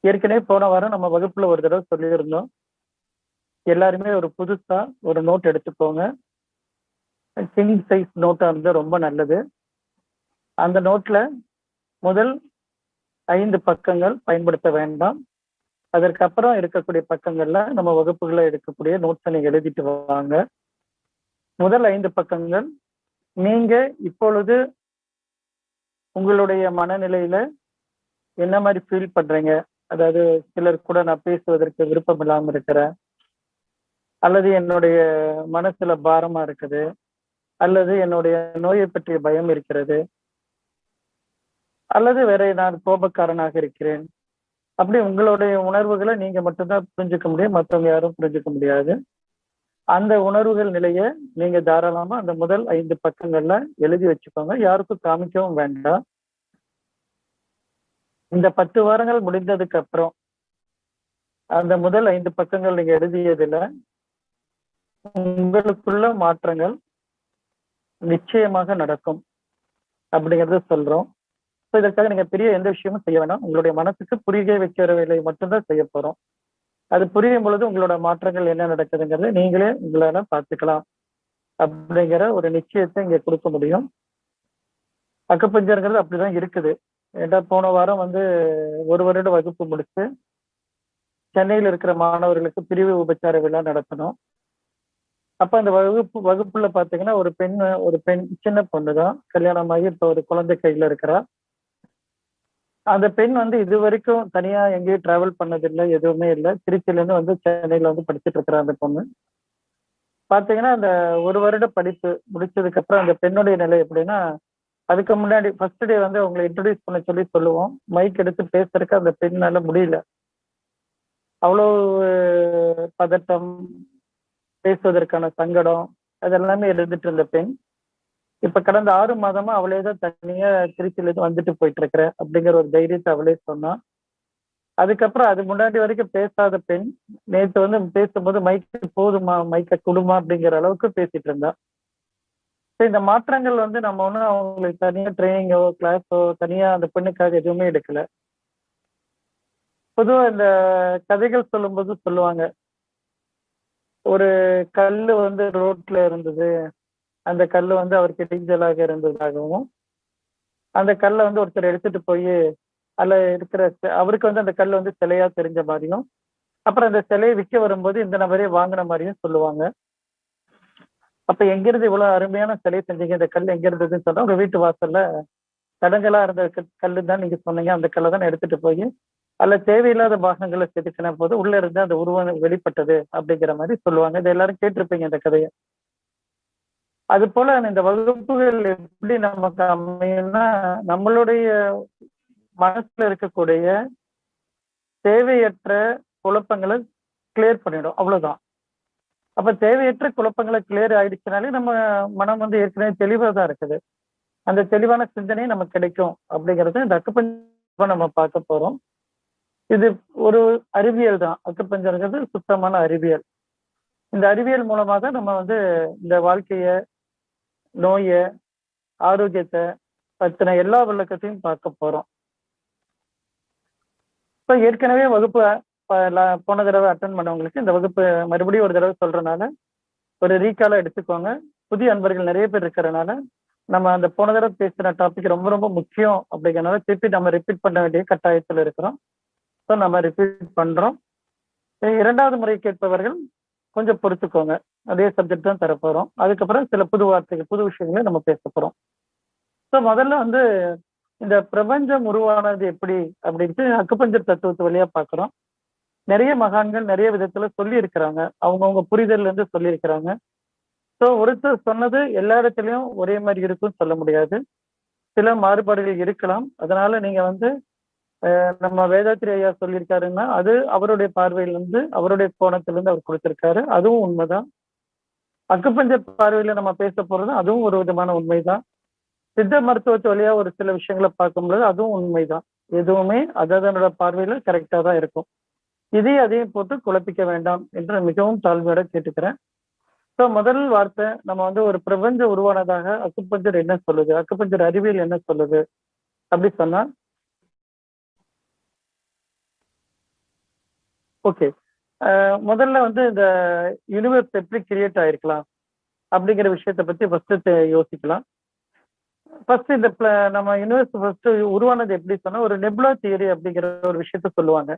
ஏற்கனவே போன வாரம் நம்ம வகுப்புல ஒரு தடவை சொல்லியிருந்தோம். எல்லாருமே ஒரு புதுசா ஒரு நோட் எடுத்துக்கோங்க. கிங் சைஸ் நோட்டா இருந்தா ரொம்ப நல்லது. அந்த நோட்ல முதல் 5 பக்கங்கள் பயன்படுத்த வேண்டாம். அதற்கப்புறம் இருக்கக்கூடிய பக்கங்கள்ல நம்ம வகுப்புகளை எடுக்கக்கூடிய நோட்ஸை நீங்க எழுதிட்டு வாங்க. முதல் 5 பக்கங்கள் நீங்க இப்பொழுது உங்களுடைய மனநிலையில என்ன மாதிரி ஃபீல் பண்றீங்க? அதாவது சிலர் கூட நான் பேசுவதற்கு விருப்பம் இல்லாம இருக்கிறேன், அல்லது என்னுடைய மனசுல பாரமா இருக்குது, அல்லது என்னுடைய நோயை பற்றிய பயம் இருக்கிறது, அல்லது வேற நான் கோபக்காரனாக இருக்கிறேன். அப்படி உங்களுடைய உணர்வுகளை நீங்க மட்டும்தான் புரிஞ்சுக்க முடியும், மற்றவங்க யாரும் புரிஞ்சுக்க முடியாது. அந்த உணர்வுகள் நிலையை நீங்க தாராளமா அந்த முதல் 5 பக்கங்கள்ல எழுதி வச்சுக்கோங்க. யாருக்கும் காமிக்கவும் வேண்டாம். இந்த 10 வாரங்கள் முடிந்ததுக்கு அப்புறம் அந்த முதல் 5 பக்கங்கள் நீங்க எழுதியதுல உங்களுக்குள்ள மாற்றங்கள் நிச்சயமாக நடக்கும் அப்படிங்கறத சொல்றோம். இதற்காக நீங்க பெரிய எந்த விஷயமும் செய்ய வேண்டாம். உங்களுடைய மனசுக்கு புரிய வைக்கிற வேலையை மட்டும்தான் செய்ய போறோம். அது புரியும் பொழுது உங்களோட மாற்றங்கள் என்ன நடக்குதுங்கிறத நீங்களே உங்களால பார்த்துக்கலாம் அப்படிங்கிற ஒரு நிச்சயத்தை இங்க கொடுக்க முடியும். அக்குபஞ்சர்ங்கிறது அப்படிதான் இருக்குது. ஏன்னா போன வாரம் ஒரு வருட வகுப்பு முடிச்சு சென்னையில் இருக்கிற மாணவர்களுக்கு பிரிவு உபச்சார விழா நடத்தணும். அப்ப அந்த வகுப்புல பாத்தீங்கன்னா ஒரு பெண் சின்ன பொண்ணுதான், கல்யாணமாகி இப்ப ஒரு குழந்தை கையில இருக்கிறா. அந்த பெண் இது வரைக்கும் தனியா எங்கேயும் டிராவல் பண்ணதில்லை, எதுவுமே இல்லை. திருச்சியில இருந்து சென்னையில படிச்சுட்டு இருக்கிற அந்த பொண்ணு பாத்தீங்கன்னா அந்த ஒரு வருட படிப்பு முடிச்சதுக்கு அப்புறம் அந்த பெண்ணுடைய நிலை எப்படின்னா, அதுக்கு முன்னாடி ஃபர்ஸ்ட் டே அவங்களை இன்ட்ரடியூஸ் பண்ண சொல்லுவோம். மைக் எடுத்து பேசுறதுக்கு அந்த பெண்ணால முடியல. அவ்வளவு பதட்டம், பேசுவதற்கான சங்கடம், அதெல்லாமே இருந்துட்டு இருந்த பெண் இப்ப கடந்த 6 மாதமா அவளேதான் தனியா திருச்சியில இருந்து வந்துட்டு போயிட்டு இருக்கிற அப்படிங்கிற ஒரு தைரியத்தை அவளே சொன்னா. அதுக்கப்புறம் அது முன்னாடி வரைக்கும் பேசாத பெண் நேற்று பேசும்போது மைக்கு போதுமா, மைக்க கொடுமா அப்படிங்கிற அளவுக்கு பேசிட்டு இருந்தா. இந்த மாற்றங்கள் நம்ம அவங்களுக்கு தனியா ட்ரைனிங்கோ கிளாஸோ தனியா அந்த பெண்ணுக்காக எதுவுமே எடுக்கல. பொதுவா இந்த கதைகள் சொல்லும்போது சொல்லுவாங்க, ஒரு கல்லு ரோட்ல இருந்தது, அந்த கல்லு அவருக்கு இடைஞ்சலாக இருந்ததாகவும், அந்த கல்லை ஒருத்தர் எடுத்துட்டு போய் அதுல இருக்கிற அவருக்கு அந்த கல் சிலையா தெரிஞ்ச மாதிரியும், அப்புறம் அந்த சிலையை விற்க வரும்போது இந்த நபரே வாங்கின மாதிரியும் சொல்லுவாங்க. அப்ப எங்கிருந்து இவ்வளவு அருமையான சிலையை செஞ்சீங்க, இந்த கல் எங்க இருந்ததுன்னு சொன்னா உங்க வீட்டு வாசல்ல தடங்களா இருந்த கல்லு தான் நீங்க சொன்னீங்க, அந்த கல்லை தான் எடுத்துட்டு போய் அதுல தேவையில்லாத பாகங்களை செதுக்கின போது உள்ள இருந்து அந்த உருவம் வெளிப்பட்டது அப்படிங்கிற மாதிரி சொல்லுவாங்க. இது எல்லாரும் கேட்டிருப்பீங்க இந்த கதையை. அது போல இந்த வகுப்புகள் எப்படி நமக்கு அமையும்னா, நம்மளுடைய மனசுல இருக்கக்கூடிய தேவையற்ற குழப்பங்களை கிளியர் பண்ணிடும், அவ்வளவுதான். அப்ப தேவையற்ற குழப்பங்களை கிளியர் ஆயிடுச்சுனாலே நம்ம மனம் ஏற்கனவே தெளிவா தான் இருக்குது. அந்த தெளிவான சிந்தனை நமக்கு கிடைக்கும் அப்படிங்கறது இந்த அக்குபஞ்சர் நம்ம பார்க்க போறோம். இது ஒரு அறிவியல் தான். அக்குபஞ்சர்ங்கிறது சுத்தமான அறிவியல். இந்த அறிவியல் மூலமா தான் நம்ம இந்த வாழ்க்கைய, நோய, ஆரோக்கியத்தை பத்தின எல்லா விளக்கத்தையும் பார்க்க போறோம். இப்ப ஏற்கனவே வகுப்பு போன தடவை அட்டன் பண்ணவங்களுக்கு இந்த வகுப்பு மறுபடியும் ஒரு தடவை சொல்றதுனால ஒரு ரீகாலா எடுத்துக்கோங்க. புதிய அன்பர்கள் நிறைய பேர் இருக்கிறதுனால நம்ம அந்த போன தடவை பேசுற டாபிக் ரொம்ப ரொம்ப முக்கியம் அப்படிங்கிறனால திருப்பி நம்ம ரிப்பீட் பண்ண வேண்டிய கட்டாயத்தில் இருக்கிறோம். ஸோ நம்ம ரிப்பீட் பண்றோம். 2வது முறை கேட்பவர்கள் கொஞ்சம் பொறுத்துக்கோங்க, அதே சப்ஜெக்ட் தான் தரப்போறோம். அதுக்கப்புறம் சில புது வார்த்தைகள், புது விஷயங்களை நம்ம பேச போறோம். ஸோ முதல்ல இந்த பிரபஞ்சம் உருவானது எப்படி அப்படின்ட்டு அக்குபஞ்சர் தத்துவத்து வழியா பார்க்கிறோம். நிறைய மகான்கள் நிறைய விதத்துல சொல்லி இருக்கிறாங்க, அவங்கவுங்க புரிதல்ல இருந்து சொல்லி இருக்கிறாங்க. ஸோ ஒருத்தர் சொன்னது எல்லா இடத்துலயும் ஒரே மாதிரி இருக்கும்னு சொல்ல முடியாது, சில மாறுபாடுகள் இருக்கலாம். அதனால நீங்க நம்ம வேதாத்திரி ஐயா சொல்லியிருக்காருன்னா அது அவருடைய பார்வையிலிருந்து, அவருடைய கோணத்திலிருந்து அவர் கொடுத்திருக்காரு, அதுவும் உண்மைதான். அக்குபஞ்சர் பார்வையில நம்ம பேச போறது அதுவும் ஒரு விதமான உண்மைதான். சித்த மருத்துவத்து வழியா ஒரு சில விஷயங்களை பார்க்கும்போது அதுவும் உண்மைதான். எதுவுமே அதனோட பார்வையில கரெக்டா தான் இருக்கும். அதையும் போட்டு குழப்பிக்க வேண்டாம் என்று மிகவும் தாழ்மையோட கேட்டுக்கிறேன். ஸோ முதல் வார்த்தை நம்ம ஒரு பிரபஞ்சம் உருவானதாக அக்குபஞ்சர் என்ன சொல்லுது, அக்குபஞ்சர் அறிவியல் என்ன சொல்லுது அப்படி சொன்னா, ஓகே. முதல்ல வந்து இந்த யூனிவர்ஸ் எப்படி கிரியேட் ஆயிருக்கலாம் அப்படிங்கிற விஷயத்தை பத்தி ஃபர்ஸ்ட் யோசிக்கலாம். ஃபர்ஸ்ட் இந்த நம்ம யூனிவர்ஸ் ஃபர்ஸ்ட் உருவானது எப்படி சொன்னா, ஒரு நெபுலா தியரி அப்படிங்கிற ஒரு விஷயத்த சொல்லுவாங்க.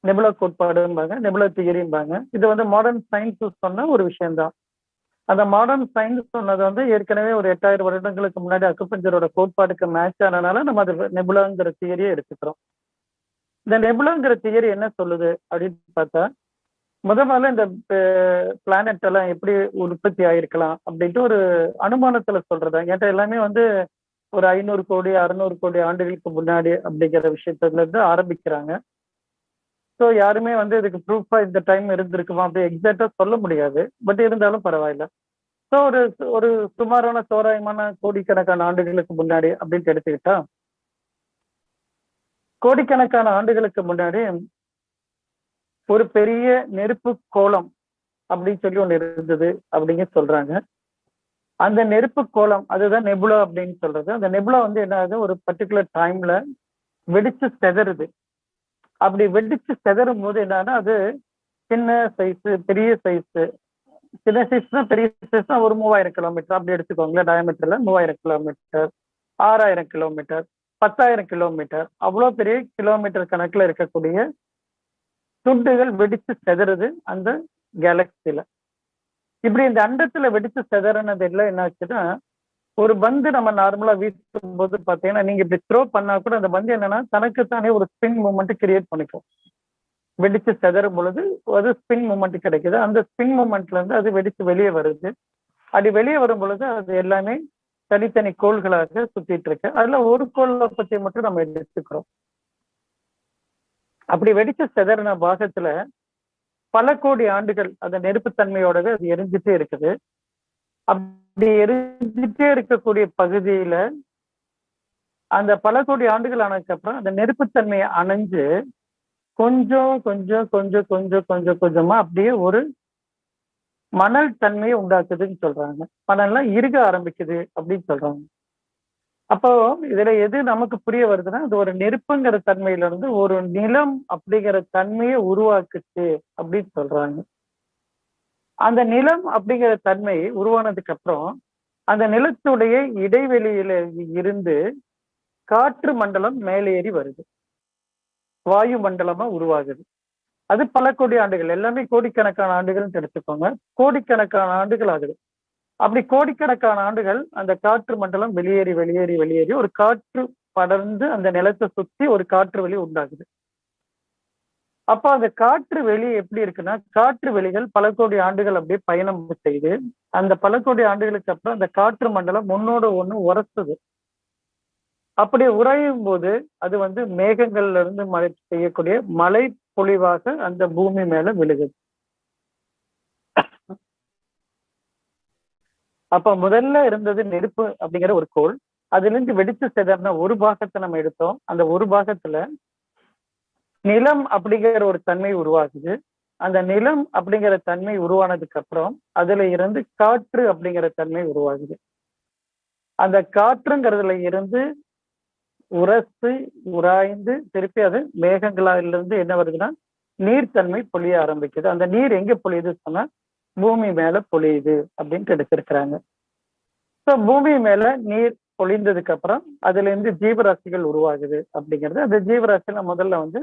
நெபுலா கோட்பாடும்பாங்க, நெபுலா தியரிம்பாங்க. இது வந்து மாடர்ன் சயின்ஸ் சொன்ன ஒரு விஷயம்தான். அந்த மாடர்ன் சயின்ஸ் சொன்னது வந்து ஏற்கனவே ஒரு 8000 வருடங்களுக்கு முன்னாடி அக்குபஞ்சரோட கோட்பாடுக்கு மேட்ச் ஆனனால நம்ம அது நெபுலாங்கிற தியரியை எடுத்துக்கிறோம். இந்த நெபுலாங்கிற தியரி என்ன சொல்லுது அப்படின்னு பார்த்தா, முதல்ல இந்த பிளானட் எல்லாம் எப்படி உற்பத்தி ஆயிருக்கலாம் அப்படின்ட்டு ஒரு அனுமானத்துல சொல்றதா. ஏன்டா எல்லாமே வந்து ஒரு 500 கோடி 600 கோடி ஆண்டுகளுக்கு முன்னாடி அப்படிங்கிற விஷயத்துல இருந்து ஆரம்பிக்கிறாங்க. ஸோ யாருமே வந்து இதுக்கு ப்ரூஃபா இந்த டைம் இருந்திருக்குமா அப்படி எக்ஸாக்டா சொல்ல முடியாது. பட் இருந்தாலும் பரவாயில்ல. ஸோ ஒரு ஒரு சுமாரான தோராயமான கோடிக்கணக்கான ஆண்டுகளுக்கு முன்னாடி அப்படின்ட்டு எடுத்துக்கிட்டா, கோடிக்கணக்கான ஆண்டுகளுக்கு முன்னாடி ஒரு பெரிய நெருப்பு கோலம் அப்படின்னு சொல்லி ஒண்ணு இருந்தது அப்படிங்க சொல்றாங்க. அந்த நெருப்பு கோலம் அதுதான் நெபுலா அப்படின்னு சொல்றது. அந்த நெபுலா வந்து என்ன ஆகுது, ஒரு பர்டிகுலர் டைம்ல வெடிச்சு செதறுது. அப்படி வெடிச்சு செதறும் போது என்னன்னா, அது சின்ன சைஸ், பெரிய சைஸ். சின்ன சைஸ்னா பெரிய சைஸ்னா ஒரு 3000 கிலோமீட்டர் அப்படி எடுத்துக்கோங்களேன். டயமீட்டர்ல 3000 கிலோமீட்டர், 6000 கிலோமீட்டர், 10,000 கிலோமீட்டர், அவ்வளவு பெரிய கிலோமீட்டர் கணக்குல இருக்கக்கூடிய துண்டுகள் வெடிச்சு செதறுது அந்த கேலக்சில. இப்படி இந்த அண்டத்துல வெடிச்சு செதறினது எல்லாம் என்ன ஆச்சுன்னா, ஒரு பந்து நம்ம நார்மலா வீசும் போது பாத்தீங்கன்னா, நீங்க இப்படி த்ரோ பண்ணா கூட அந்த பந்து என்னன்னா தனக்குத்தானே ஒரு ஸ்பின் மூமெண்ட் கிரியேட் பண்ணிக்கும். வெடிச்சு செதறும் பொழுது அது ஸ்பின் மூமெண்ட் கிடைக்குது. அந்த ஸ்பின் மூமெண்ட்ல இருந்து அது வெடிச்சு வெளியே வருது. அப்படி வெளியே வரும் பொழுது அது எல்லாமே தனித்தனி கோள்களாக சுத்திட்டு இருக்கு. அதுல ஒரு கோளை பத்தி மட்டும் நம்ம எடுத்துக்கிறோம். அப்படி வெடிச்சு செதறின பாகத்துல பல கோடி ஆண்டுகள் அந்த நெருப்புத்தன்மையோடவே அது எரிஞ்சிட்டே இருக்குது. அப்படி எரிஞ்சிட்டே இருக்கக்கூடிய பகுதியில அந்த பல கோடி ஆண்டுகள் ஆனதுக்கு அப்புறம் அந்த நெருப்புத்தன்மையை அணைஞ்சு கொஞ்சம் கொஞ்சம் கொஞ்சம் கொஞ்சம் கொஞ்சம் கொஞ்சமா அப்படியே ஒரு மணல் தன்மையை உண்டாக்குதுன்னு சொல்றாங்க. மணல்லாம் இறுக ஆரம்பிக்குது அப்படின்னு சொல்றாங்க. அப்போ இதுல எது நமக்கு புரிய வருதுன்னா, அது ஒரு நெருப்புங்கிற தன்மையில இருந்து ஒரு நிலம் அப்படிங்கிற தன்மையை உருவாக்குச்சு அப்படின்னு சொல்றாங்க. அந்த நிலம் அப்படிங்கிற தன்மை உருவானதுக்கு அப்புறம் அந்த நிலத்துடைய இடைவெளியில இருந்து காற்று மண்டலம் மேலேறி வருது. வாயு மண்டலமா உருவாகுது. அது பல கோடி ஆண்டுகள், எல்லாமே கோடிக்கணக்கான ஆண்டுகள் எடுத்துக்கோங்க. கோடிக்கணக்கான ஆண்டுகள் ஆகுது. அப்படி கோடிக்கணக்கான ஆண்டுகள் அந்த காற்று மண்டலம் வெளியேறி வெளியேறி வெளியேறி ஒரு காற்று படர்ந்து அந்த நிலத்தை சுத்தி ஒரு காற்று வெளி உண்டாகுது. அப்ப அந்த காற்று வெளி எப்படி இருக்குன்னா, காற்று வெளிகள் பல கோடி ஆண்டுகள் அப்படியே பயணம் செய்து அந்த பல கோடி ஆண்டுகளுக்கு அப்புறம் அந்த காற்று மண்டலம் ஒன்னோட ஒண்ணு உரசுது. அப்படி உறையும் போது அது வந்து மேகங்கள்ல இருந்து மழை செய்யக்கூடிய மழை பொழிவாக அந்த பூமி மேல விழுகுது. அப்ப முதல்ல இருந்தது நெருப்பு அப்படிங்கிற ஒரு கோள். அதுல இருந்து வெடிச்சு சிதறின ஒரு பாகத்தை நம்ம எடுத்தோம். அந்த ஒரு பாகத்துல நிலம் அப்படிங்கிற ஒரு தன்மை உருவாகுது. அந்த நிலம் அப்படிங்கிற தன்மை உருவானதுக்கு அப்புறம் அதுல இருந்து காற்று அப்படிங்கிற தன்மை உருவாகுது. அந்த காற்றுங்கிறதுல இருந்து உரசு உராய்ந்து திருப்பி அது மேகங்களிலிருந்து என்ன வருதுன்னா நீர்த்தன்மை பொழிய ஆரம்பிக்குது. அந்த நீர் எங்க பொழியுது சொன்னா பூமி மேல பொழியுது அப்படின்ட்டு எடுத்திருக்கிறாங்க. ஸோ பூமி மேல நீர் பொழிந்ததுக்கு அப்புறம் அதுல இருந்து ஜீவராசிகள் உருவாகுது அப்படிங்கிறது. அந்த ஜீவராசியில முதல்ல வந்து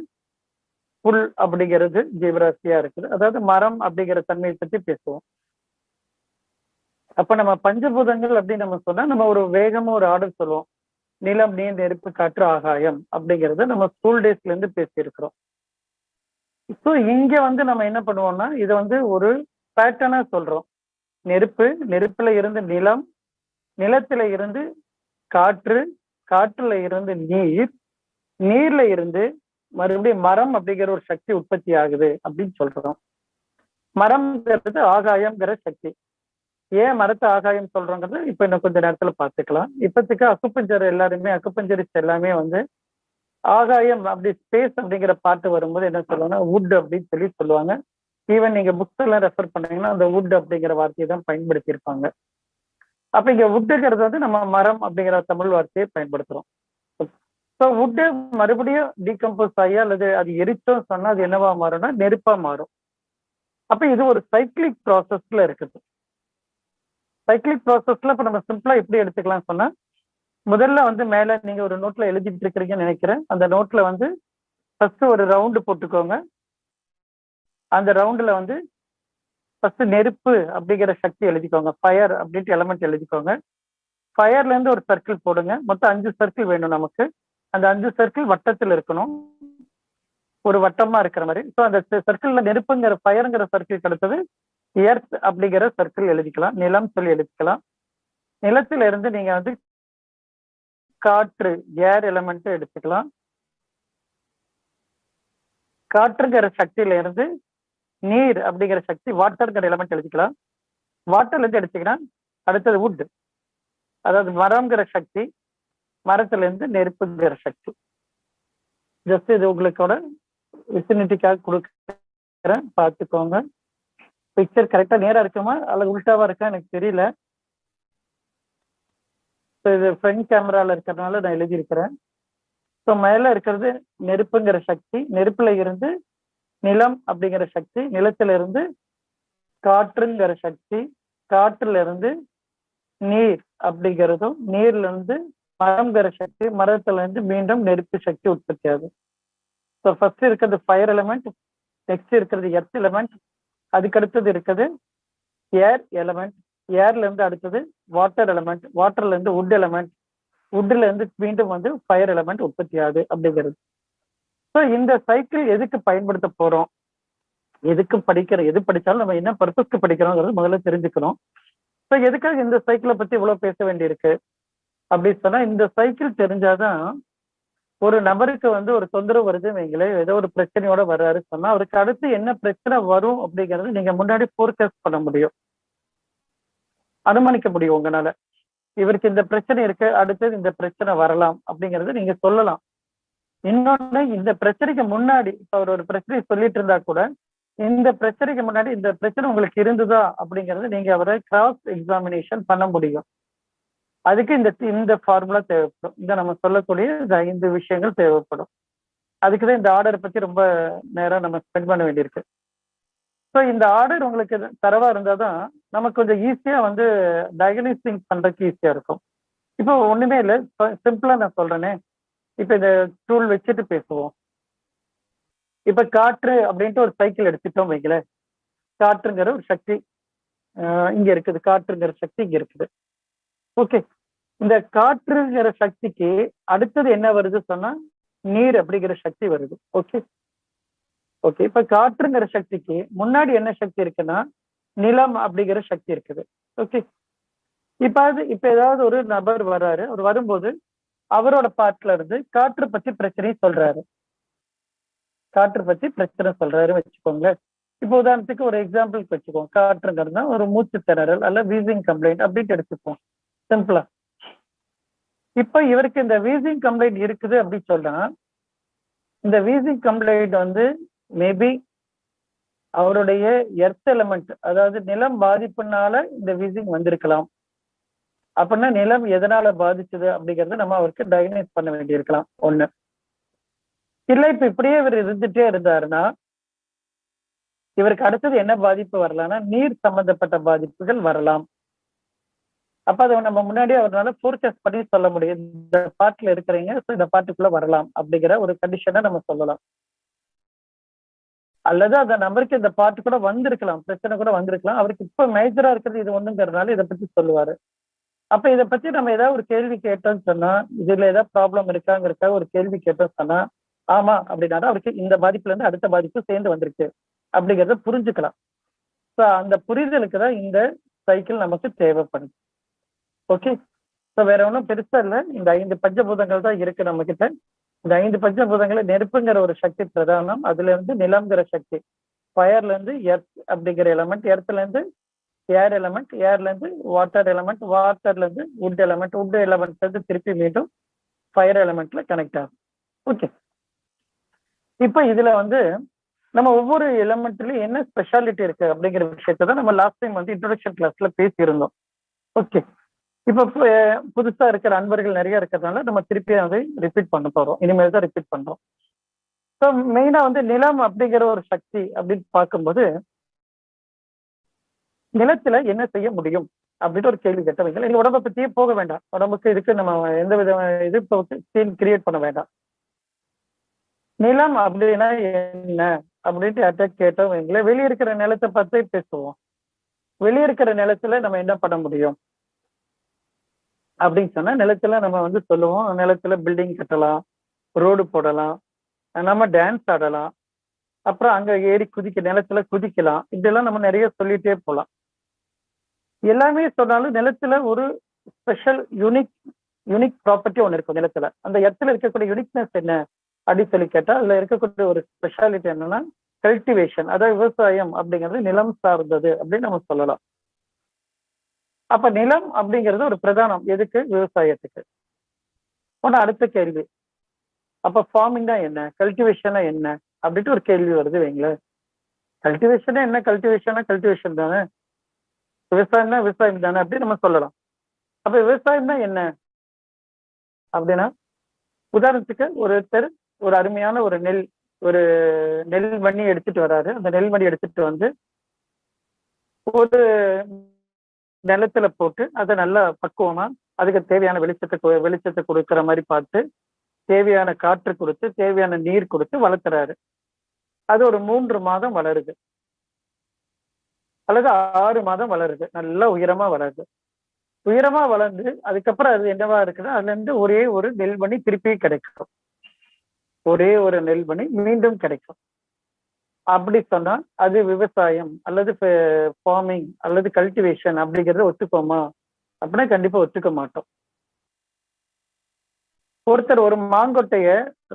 புல் அப்படிங்கிறது ஜீவராசியா இருக்குது. அதாவது மரம் அப்படிங்கிற தன்மையை பத்தி பேசுவோம். அப்ப நம்ம பஞ்சபூதங்கள் அப்படின்னு நம்ம சொன்னா நம்ம ஒரு வேகமா ஒரு ஆர்டர் சொல்லுவோம். நிலம், நீர், நெருப்பு, காற்று, ஆகாயம் அப்படிங்கறத நம்ம ஸ்கூல் டேஸ்ல இருந்து பேசியிருக்கிறோம். ஸோ இங்க வந்து நம்ம என்ன பண்ணுவோம்னா இதை வந்து ஒரு பேட்டர்னா சொல்றோம். நெருப்பு, நெருப்புல இருந்து நிலம், நிலத்துல இருந்து காற்று, காற்றுல இருந்து நீர், நீர்ல இருந்து மறுபடியும் மரம் அப்படிங்கிற ஒரு சக்தி உற்பத்தி ஆகுது அப்படின்னு சொல்றோம். மரம்ங்கிறது ஆகாயம்ங்கிற சக்தி. ஏன் மரத்தை ஆகாயம் சொல்றோங்கிறது இப்ப இன்னும் கொஞ்ச நேரத்துல பாத்துக்கலாம். இப்பத்துக்கு அக்குபஞ்சர் எல்லாருமே அக்குபஞ்சரிஸ்ட் எல்லாமே வந்து ஆகாயம் அப்படி ஸ்பேஸ் அப்படிங்கிற பாட்டு வரும்போது என்ன சொல்லுவாங்க, வுட் அப்படின்னு சொல்லி சொல்லுவாங்க. ஈவன் நீங்க புக்ஸ் எல்லாம் ரெஃபர் பண்ணீங்கன்னா அந்த வுட் அப்படிங்கிற வார்த்தையை தான் பயன்படுத்தி இருப்பாங்க. அப்ப இங்க வுட்டுங்கிறது வந்து நம்ம மரம் அப்படிங்கிற தமிழ் வார்த்தையை பயன்படுத்துறோம். ஸோ ஸோ வுட்டு மறுபடியும் டீகம்போஸ் ஆகி அல்லது அது எரிச்சோம் சொன்னா அது என்னவா மாறும்னா நெருப்பா மாறும். அப்ப இது ஒரு சைக்கிளிக் ப்ராசஸ்ல இருக்குது. சைக்கிளிக் ப்ராசஸ்ல இப்ப நம்ம சிம்பிளா எப்படி எடுத்துக்கலாம் சொன்னா, முதல்ல வந்து மேல நீங்க ஒரு நோட்ல எழுதிட்டு இருக்கிறீங்கன்னு நினைக்கிறேன். அந்த நோட்ல வந்து ஃபர்ஸ்ட் ஒரு ரவுண்டு போட்டுக்கோங்க. அந்த ரவுண்டுல வந்து ஃபர்ஸ்ட் நெருப்பு அப்படிங்கிற சக்தி எழுதிக்கோங்க. ஃபயர் அப்படின்ட்டு எலமெண்ட் எழுதிக்கோங்க. ஃபயர்ல இருந்து ஒரு சர்க்கிள் போடுங்க. மொத்தம் 5 சர்க்கிள் வேணும் நமக்கு. அந்த 5 சர்க்கிள் வட்டத்தில் இருக்கணும். ஒரு வட்டமா இருக்கிற மாதிரி. ஸோ அந்த சர்க்கிள்ல நெருப்புங்கிற ஃபயருங்கிற சர்க்கிள் அடுத்தது எர்த் அப்படிங்கிற சர்க்கிள் எழுதிக்கலாம். நிலம் சொல்லி எழுதிக்கலாம். நிலத்தில இருந்து நீங்க வந்து காற்று ஏர் எலமெண்ட் எடுத்துக்கலாம். காற்றுங்கிற சக்தியில இருந்து நீர் அப்படிங்கிற சக்தி வாட்டர்ங்கிற எலமெண்ட் எழுதிக்கலாம். வாட்டர்ல இருந்து எடுத்தீங்கன்னா அடுத்தது வுட், அதாவது மரம்ங்கிற சக்தி, மரத்துல இருந்து நெருப்புங்கிற சக்தி. ஜஸ்ட் இது உங்களுக்கோட விசினிட்டிக்காக கொடுக்குறேன், பார்த்துக்கோங்க. பிக்சர் கரெக்டா நேரா இருக்குமா அல்லது உல்டாவா இருக்கா எனக்கு தெரியல. இது ஃப்ரண்ட் கேமரால இருக்கிறதுனால நான் எழுதியிருக்கிறேன். ஸோ மேல இருக்கிறது நெருப்புங்கிற சக்தி, நெருப்புல இருந்து நிலம் அப்படிங்கிற சக்தி, நிலத்தில இருந்து காற்றுங்கிற சக்தி, காற்றுல இருந்து நீர் அப்படிங்கிறதும், நீர்ல இருந்து மரம்ங்கிற சக்தி, மரத்துல இருந்து மீண்டும் நெருப்பு சக்தி உற்பத்தி ஆகும். ஸோ ஃபர்ஸ்ட் இருக்கிறது ஃபயர் எலமெண்ட், நெக்ஸ்ட் இருக்கிறது எர்த் எலமெண்ட், அதுக்கு அடுத்தது இருக்குது ஏர் எலமெண்ட், ஏர்ல இருந்து அடுத்தது வாட்டர் எலமெண்ட், வாட்டர்ல இருந்து வுட் எலமெண்ட், வுட்ல இருந்து மீண்டும் வந்து ஃபயர் எலமெண்ட் உற்பத்தி ஆகுது அப்படிங்கிறது. ஸோ இந்த சைக்கிள் எதுக்கு பயன்படுத்த போறோம், எதுக்கு படிக்கிறோம், எது படிச்சாலும் நம்ம என்ன பர்பஸ்க்கு படிக்கிறோங்கிறது முதல்ல தெரிஞ்சுக்கணும். ஸோ எதுக்காக இந்த சைக்கிளை பத்தி இவ்வளவு பேச வேண்டியிருக்கு அப்படின்னு சொன்னா, இந்த சைக்கிள் தெரிஞ்சாதான் ஒரு நபருக்கு வந்து ஒரு தொந்தரவு வருது வைங்களே, ஏதோ ஒரு பிரச்சனையோட வர்றாரு சொன்னா அவருக்கு அடுத்து என்ன பிரச்சனை வரும் அப்படிங்கிறது நீங்க முன்னாடி ஃபோர்காஸ்ட் பண்ண முடியும், அனுமானிக்க முடியும் உங்களால. இவருக்கு இந்த பிரச்சனை இருக்கு, அடுத்தது இந்த பிரச்சனை வரலாம் அப்படிங்கறத நீங்க சொல்லலாம். இன்னொன்னு, இந்த பிரச்சனைக்கு முன்னாடி இப்ப அவர் ஒரு பிரச்சனையை சொல்லிட்டு இருந்தா கூட இந்த பிரச்சனைக்கு முன்னாடி இந்த பிரச்சனை உங்களுக்கு இருந்ததா அப்படிங்கறத நீங்க அவரை கிராஸ் எக்ஸாமினேஷன் பண்ண முடியும். அதுக்கு இந்த ஃபார்முலா தேவைப்படும். இந்த நம்ம சொல்லக்கூடிய இந்த 5 விஷயங்கள் தேவைப்படும். அதுக்குதான் இந்த ஆர்டர் பத்தி ரொம்ப நேரம் நம்ம ஸ்பெண்ட் பண்ண வேண்டியிருக்கு. ஸோ இந்த ஆர்டர் உங்களுக்கு தரவா இருந்தாதான் நமக்கு கொஞ்சம் ஈஸியா வந்து டயக்னைசிங் பண்றதுக்கு ஈஸியா இருக்கும். இப்போ ஒண்ணுமே இல்லை, சிம்பிளா நான் சொல்றேனே. இப்ப இந்த டூல் வச்சுட்டு பேசுவோம். இப்ப காற்று அப்படின்ட்டு ஒரு சைக்கிள் எடுத்துட்டோம் வைக்கல. காற்றுங்கிற ஒரு சக்தி இங்க இருக்குது, காற்றுங்கிற சக்தி இங்க இருக்குது. ஓகே, இந்த காற்றுங்கிற சக்திக்கு அடுத்தது என்ன வருது சொன்னா நீர் அப்படிங்கிற சக்தி வருது. ஓகே ஓகே, இப்ப காற்றுங்கிற சக்திக்கு முன்னாடி என்ன சக்தி இருக்குன்னா நிலம் அப்படிங்கிற சக்தி இருக்குது. ஓகே, இப்ப ஏதாவது ஒரு நபர் வர்றாரு, அவர் வரும்போது அவரோட பார்ட்ல இருந்து காற்று பத்தி பிரச்சனையை சொல்றாரு, காற்று பத்தி பிரச்சனை சொல்றாரு வச்சுக்கோங்களேன். இப்போ உதாரணத்துக்கு ஒரு எக்ஸாம்பிளுக்கு வச்சுக்கோங்க. காற்றுங்கிறதுனா ஒரு மூச்சு திணறல் அல்ல வீசிங் கம்ப்ளைண்ட் அப்படின்ட்டு எடுத்துப்போம் சிம்பிளா. இப்ப இவருக்கு இந்த வீசிங் கம்ப்ளைண்ட் இருக்குது அப்படின்னு சொன்னா, இந்த வீசிங் கம்ப்ளைண்ட் வந்து மேபி அவருடைய எர்த் எலமெண்ட், அதாவது நிலம் பாதிப்புனால இந்த வீசிங் வந்திருக்கலாம். அப்படின்னா நிலம் எதனால பாதிச்சது அப்படிங்கறத நம்ம அவருக்கு டயக்னைஸ் பண்ண வேண்டியிருக்கலாம் ஒண்ணு. இல்ல இப்ப இப்படியே இவர் இருந்துட்டே இருந்தாருன்னா இவருக்கு அடுத்தது என்ன பாதிப்பு வரலாம்னா நீர் சம்பந்தப்பட்ட பாதிப்புகள் வரலாம். அப்ப அதை நம்ம முன்னாடியே அவரால் ஃபோர்காஸ்ட் பண்ணி சொல்ல முடியும், இந்த பாட்டுல இருக்கிறீங்க, இந்த பாட்டுக்குள்ள வரலாம் அப்படிங்கிற ஒரு கண்டிஷனை நம்ம சொல்லலாம். அல்லது அந்த நபருக்கு இந்த பாட்டு கூட வந்திருக்கலாம், பிரச்சனை கூட வந்திருக்கலாம். அவருக்கு இப்ப மேஜரா இருக்கிறது இது ஒண்ணுங்கிறதுனால இதை பத்தி சொல்லுவாரு. அப்ப இதை பத்தி நம்ம ஏதாவது ஒரு கேள்வி கேட்டோம்னு சொன்னா, இதுல ஏதாவது ப்ராப்ளம் இருக்காங்கிறதுக்காக ஒரு கேள்வி கேட்டோம் சொன்னா, ஆமா அப்படின்னா அவருக்கு இந்த பாதிப்புல இருந்து அடுத்த பாதிப்பு சேர்ந்து வந்திருக்கு அப்படிங்கிறத புரிஞ்சுக்கலாம். ஸோ அந்த புரிதலுக்கு தான் இந்த சைக்கிள் நமக்கு தேவைப்படுது. ஓகே, ஸோ வேற ஒன்றும் பெருசா இல்லை. இந்த 5 பஞ்சபூதங்கள் தான் இருக்கு நம்ம கிட்ட. இந்த 5 பஞ்சபூதங்களை நெருப்புங்கிற ஒரு சக்தி பிரதானம், அதுல இருந்து நிலம்ங்கிற சக்தி, ஃபயர்ல இருந்து எர்த் அப்படிங்கிற எலமெண்ட், எர்த்ல இருந்து ஏர் எலமெண்ட், ஏர்ல இருந்து வாட்டர் எலமெண்ட், வாட்டர்ல இருந்து வுட் எலமெண்ட், வுட் எலமெண்ட்ல இருந்து திருப்பி மீண்டும் ஃபயர் எலமெண்ட்ல கனெக்ட் ஆகும். ஓகே, இப்ப இதுல வந்து நம்ம ஒவ்வொரு எலமெண்ட்லயும் என்ன ஸ்பெஷாலிட்டி இருக்கு அப்படிங்கிற விஷயத்தை தான் நம்ம லாஸ்ட் டைம் வந்து இன்ட்ரோடக்ஷன் கிளாஸ்ல பேசியிருந்தோம். ஓகே, இப்ப புதுசா இருக்கிற அன்பர்கள் நிறைய இருக்கிறதுனால நம்ம திருப்பி அதை ரிப்பீட் பண்ண போறோம். இனிமேல் தான் ரிப்பீட் பண்றோம். ஸோ மெயினா வந்து நிலம் அப்படிங்கிற ஒரு சக்தி அப்படின்னு பார்க்கும்போது, நிலத்துல என்ன செய்ய முடியும் அப்படின்னு ஒரு கேள்வி கேட்ட வைங்க. எங்க உடம்பை பத்தியே போக வேண்டாம். உடம்புக்கு இதுக்கு நம்ம எந்த வித இது சீன் கிரியேட் பண்ண வேண்டாம். நிலம் அப்படின்னா என்ன அப்படின்ட்டு யார்கிட்ட கேட்டோம் வைங்களேன், வெளியே இருக்கிற நிலத்தை பத்தி பேசுவோம். வெளியே இருக்கிற நிலத்துல நம்ம என்ன பண்ண முடியும் அப்படின்னு சொன்னா, நிலத்துல நம்ம வந்து சொல்லுவோம், நிலத்துல பில்டிங் கட்டலாம், ரோடு போடலாம், நம்ம டான்ஸ் ஆடலாம், அப்புறம் அங்க ஏறி நிலத்துல குதிக்கலாம். இதெல்லாம் நம்ம நிறைய சொல்லிட்டே போலாம். எல்லாமே சொன்னாலும் நிலத்துல ஒரு ஸ்பெஷல் யூனிக் ப்ராப்பர்ட்டி ஒண்ணு இருக்கும் நிலத்துல. அந்த இடத்துல இருக்கக்கூடிய யூனிக்னஸ் என்ன அப்படின்னு சொல்லி கேட்டா, அதுல இருக்கக்கூடிய ஒரு ஸ்பெஷாலிட்டி என்னன்னா கல்டிவேஷன், அதாவது விவசாயம் அப்படிங்கிறது நிலம் சார்ந்தது அப்படின்னு நம்ம சொல்லலாம். அப்ப நிலம் அப்படிங்கிறது ஒரு பிரதானம் எதுக்கு? விவசாயத்துக்கு. ஆனா அடுத்த கேள்வி, அப்ப ஃபார்மிங்னா என்ன, கல்டிவேஷனா என்ன அப்படின்ட்டு ஒரு கேள்வி வருது வைங்களேன். கல்டிவேஷனா என்ன? கல்டிவேஷன் தானே. விவசாயம்னா விவசாயம் தானே அப்படின்னு நம்ம சொல்லலாம். அப்ப விவசாயம்னா என்ன அப்படின்னா, உதாரணத்துக்கு ஒருத்தர் ஒரு அருமையான ஒரு நெல்மணி எடுத்துட்டு வர்றாரு. அந்த நெல்மணி எடுத்துட்டு வந்து ஒரு நிலத்துல போட்டு அதை நல்லா பக்குவமா அதுக்கு தேவையான வெளிச்சத்தை கொடுக்கிற மாதிரி பார்த்து, தேவையான காற்று கொடுத்து, தேவையான நீர் கொடுத்து வளர்த்துறாரு. அது ஒரு 3 மாதம் வளருது அல்லது 6 மாதம் வளருது. நல்லா உயரமா வளருது. உயரமா வளர்ந்து அதுக்கப்புறம் அது என்னவா இருக்குன்னா, அதுல இருந்து ஒரே ஒரு நெல்மணி திருப்பி கிடைக்கும். ஒரே ஒரு நெல்மணி மீண்டும் கிடைக்கும். அப்படி சொன்னா அது விவசாயம் அல்லது ஃபார்மிங் அல்லது கல்டிவேஷன் அப்படிங்கிறத ஒத்துக்கோமா அப்படின்னா கண்டிப்பா ஒத்துக்க மாட்டோம். ஒருத்தர் ஒரு மாங்கொட்டைய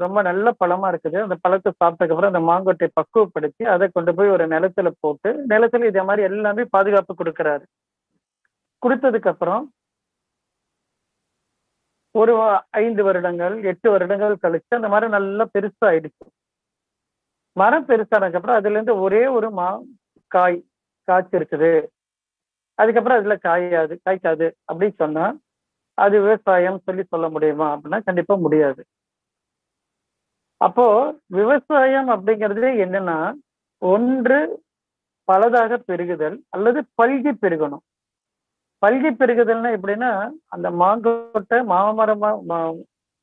ரொம்ப நல்ல பழமா இருக்குது, அந்த பழத்தை சாப்பிட்டதுக்கு அப்புறம் அந்த மாங்கொட்டையை பக்குவப்படுத்தி அதை கொண்டு போய் ஒரு நிலத்துல போட்டு, நிலத்துல இதே மாதிரி எல்லாமே பாதுகாப்பு கொடுக்கிறாரு. கொடுத்ததுக்கு அப்புறம் ஒரு 5 வருடங்கள் 8 வருடங்கள் கழிச்சு அந்த மரம் நல்லா பெருசா ஆயிடுச்சு. மரம் பெருசானதுக்கு அப்புறம் அதுல இருந்து ஒரே ஒரு காய்ச்சிருக்குது. அதுக்கப்புறம் அதுல காய்க்காது அப்படின்னு சொன்னா அது விவசாயம் சொல்ல முடியுமா அப்படின்னா கண்டிப்பா முடியாது. அப்போ விவசாயம் அப்படிங்கிறது என்னன்னா, ஒன்று பலதாக பெருகுதல் அல்லது பல்கி பெருகணும். பல்கி பெருகுதல்னா எப்படின்னா, அந்த மாங்கொட்டை மாமரமா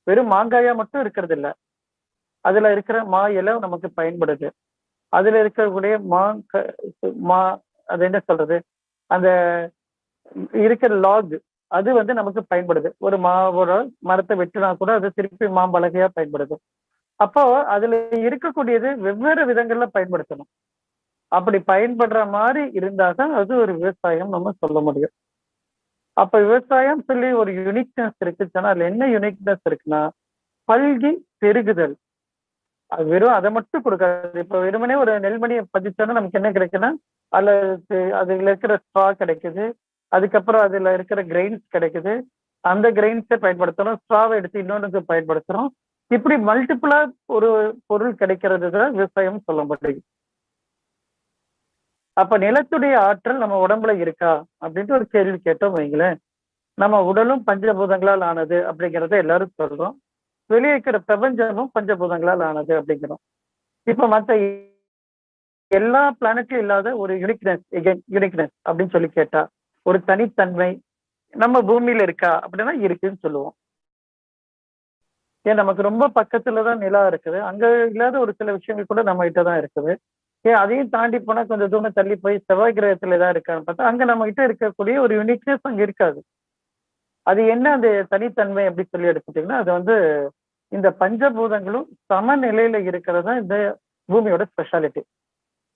வெறும் மாங்காயா மட்டும் இருக்கிறது இல்ல, அதுல இருக்கிற மா இலை நமக்கு பயன்படுது. அதுல இருக்கக்கூடிய அது என்ன சொல்றது, அந்த இருக்கிற லாக் அது வந்து நமக்கு பயன்படுது. ஒரு மரத்தை வெட்டினா கூட அது திருப்பி மாம்பலகையா பயன்படுது. அப்போ அதுல இருக்கக்கூடியது வெவ்வேறு விதங்கள்ல பயன்படுத்தணும். அப்படி பயன்படுற மாதிரி இருந்தாதான் அது ஒரு விவசாயம் நம்ம சொல்ல முடியும். அப்ப விவசாயம் சொல்லி ஒரு யூனிக்னஸ் இருக்குன்னா அதுல என்ன யூனிக்னஸ் இருக்குன்னா, பல்கி பெருகுதல். அது வெறும் அதை மட்டும் கொடுக்காது. இப்ப வெறுமனே ஒரு நெல்மணியை பதிச்சோன்னா நமக்கு என்ன கிடைக்குன்னா, அதுல இருக்கிற ஸ்ட்ரா கிடைக்குது, அதுக்கப்புறம் அதுல இருக்கிற கிரெயின்ஸ் கிடைக்குது. அந்த கிரெயின்ஸை பயன்படுத்துறோம், ஸ்ட்ராவை எடுத்து இன்னொன்னுக்கு பயன்படுத்துறோம். இப்படி மல்டிபிளா ஒரு பொருள் கிடைக்கிறது தான் விவசாயம் சொல்ல முடியும். அப்ப நிலத்துடைய ஆற்றல் நம்ம உடம்புல இருக்கா அப்படின்ட்டு ஒரு கேள்வி கேட்டோம் வைங்களேன். நம்ம உடலும் பஞ்சபூதங்களால் ஆனது அப்படிங்கிறத எல்லாரும் சொல்றோம். வெளியே இருக்கிற பிரபஞ்சமும் பஞ்சபூதங்களால் ஆனது அப்படிங்கிறோம். இப்ப மற்ற எல்லா பிளானட்லயும் இல்லாத ஒரு யூனிக்னஸ் அப்படின்னு சொல்லி கேட்டா, ஒரு தனித்தன்மை நம்ம பூமியில இருக்கா அப்படின்னா இருக்குன்னு சொல்லுவோம். ஏன் நமக்கு ரொம்ப பக்கத்துலதான் நிலா இருக்குது, அங்க இல்லாத ஒரு சில விஷயங்கள் கூட நம்ம கிட்ட தான் இருக்குது. ஏன் அதையும் தாண்டி போனா கொஞ்சம் தூரம் தள்ளி போய் செவ்வாய் கிரகத்துல ஏதாவது இருக்கான்னு பார்த்தா அங்க நம்ம கிட்ட இருக்கக்கூடிய ஒரு யூனிக்னஸ் அங்க இருக்காது. அது என்ன அந்த தனித்தன்மை அப்படி சொல்லி எடுத்துட்டீங்கன்னா, அது வந்து இந்த பஞ்சபூதங்களும் சமநிலையில இருக்கிறது தான் இந்த பூமியோட ஸ்பெஷாலிட்டி.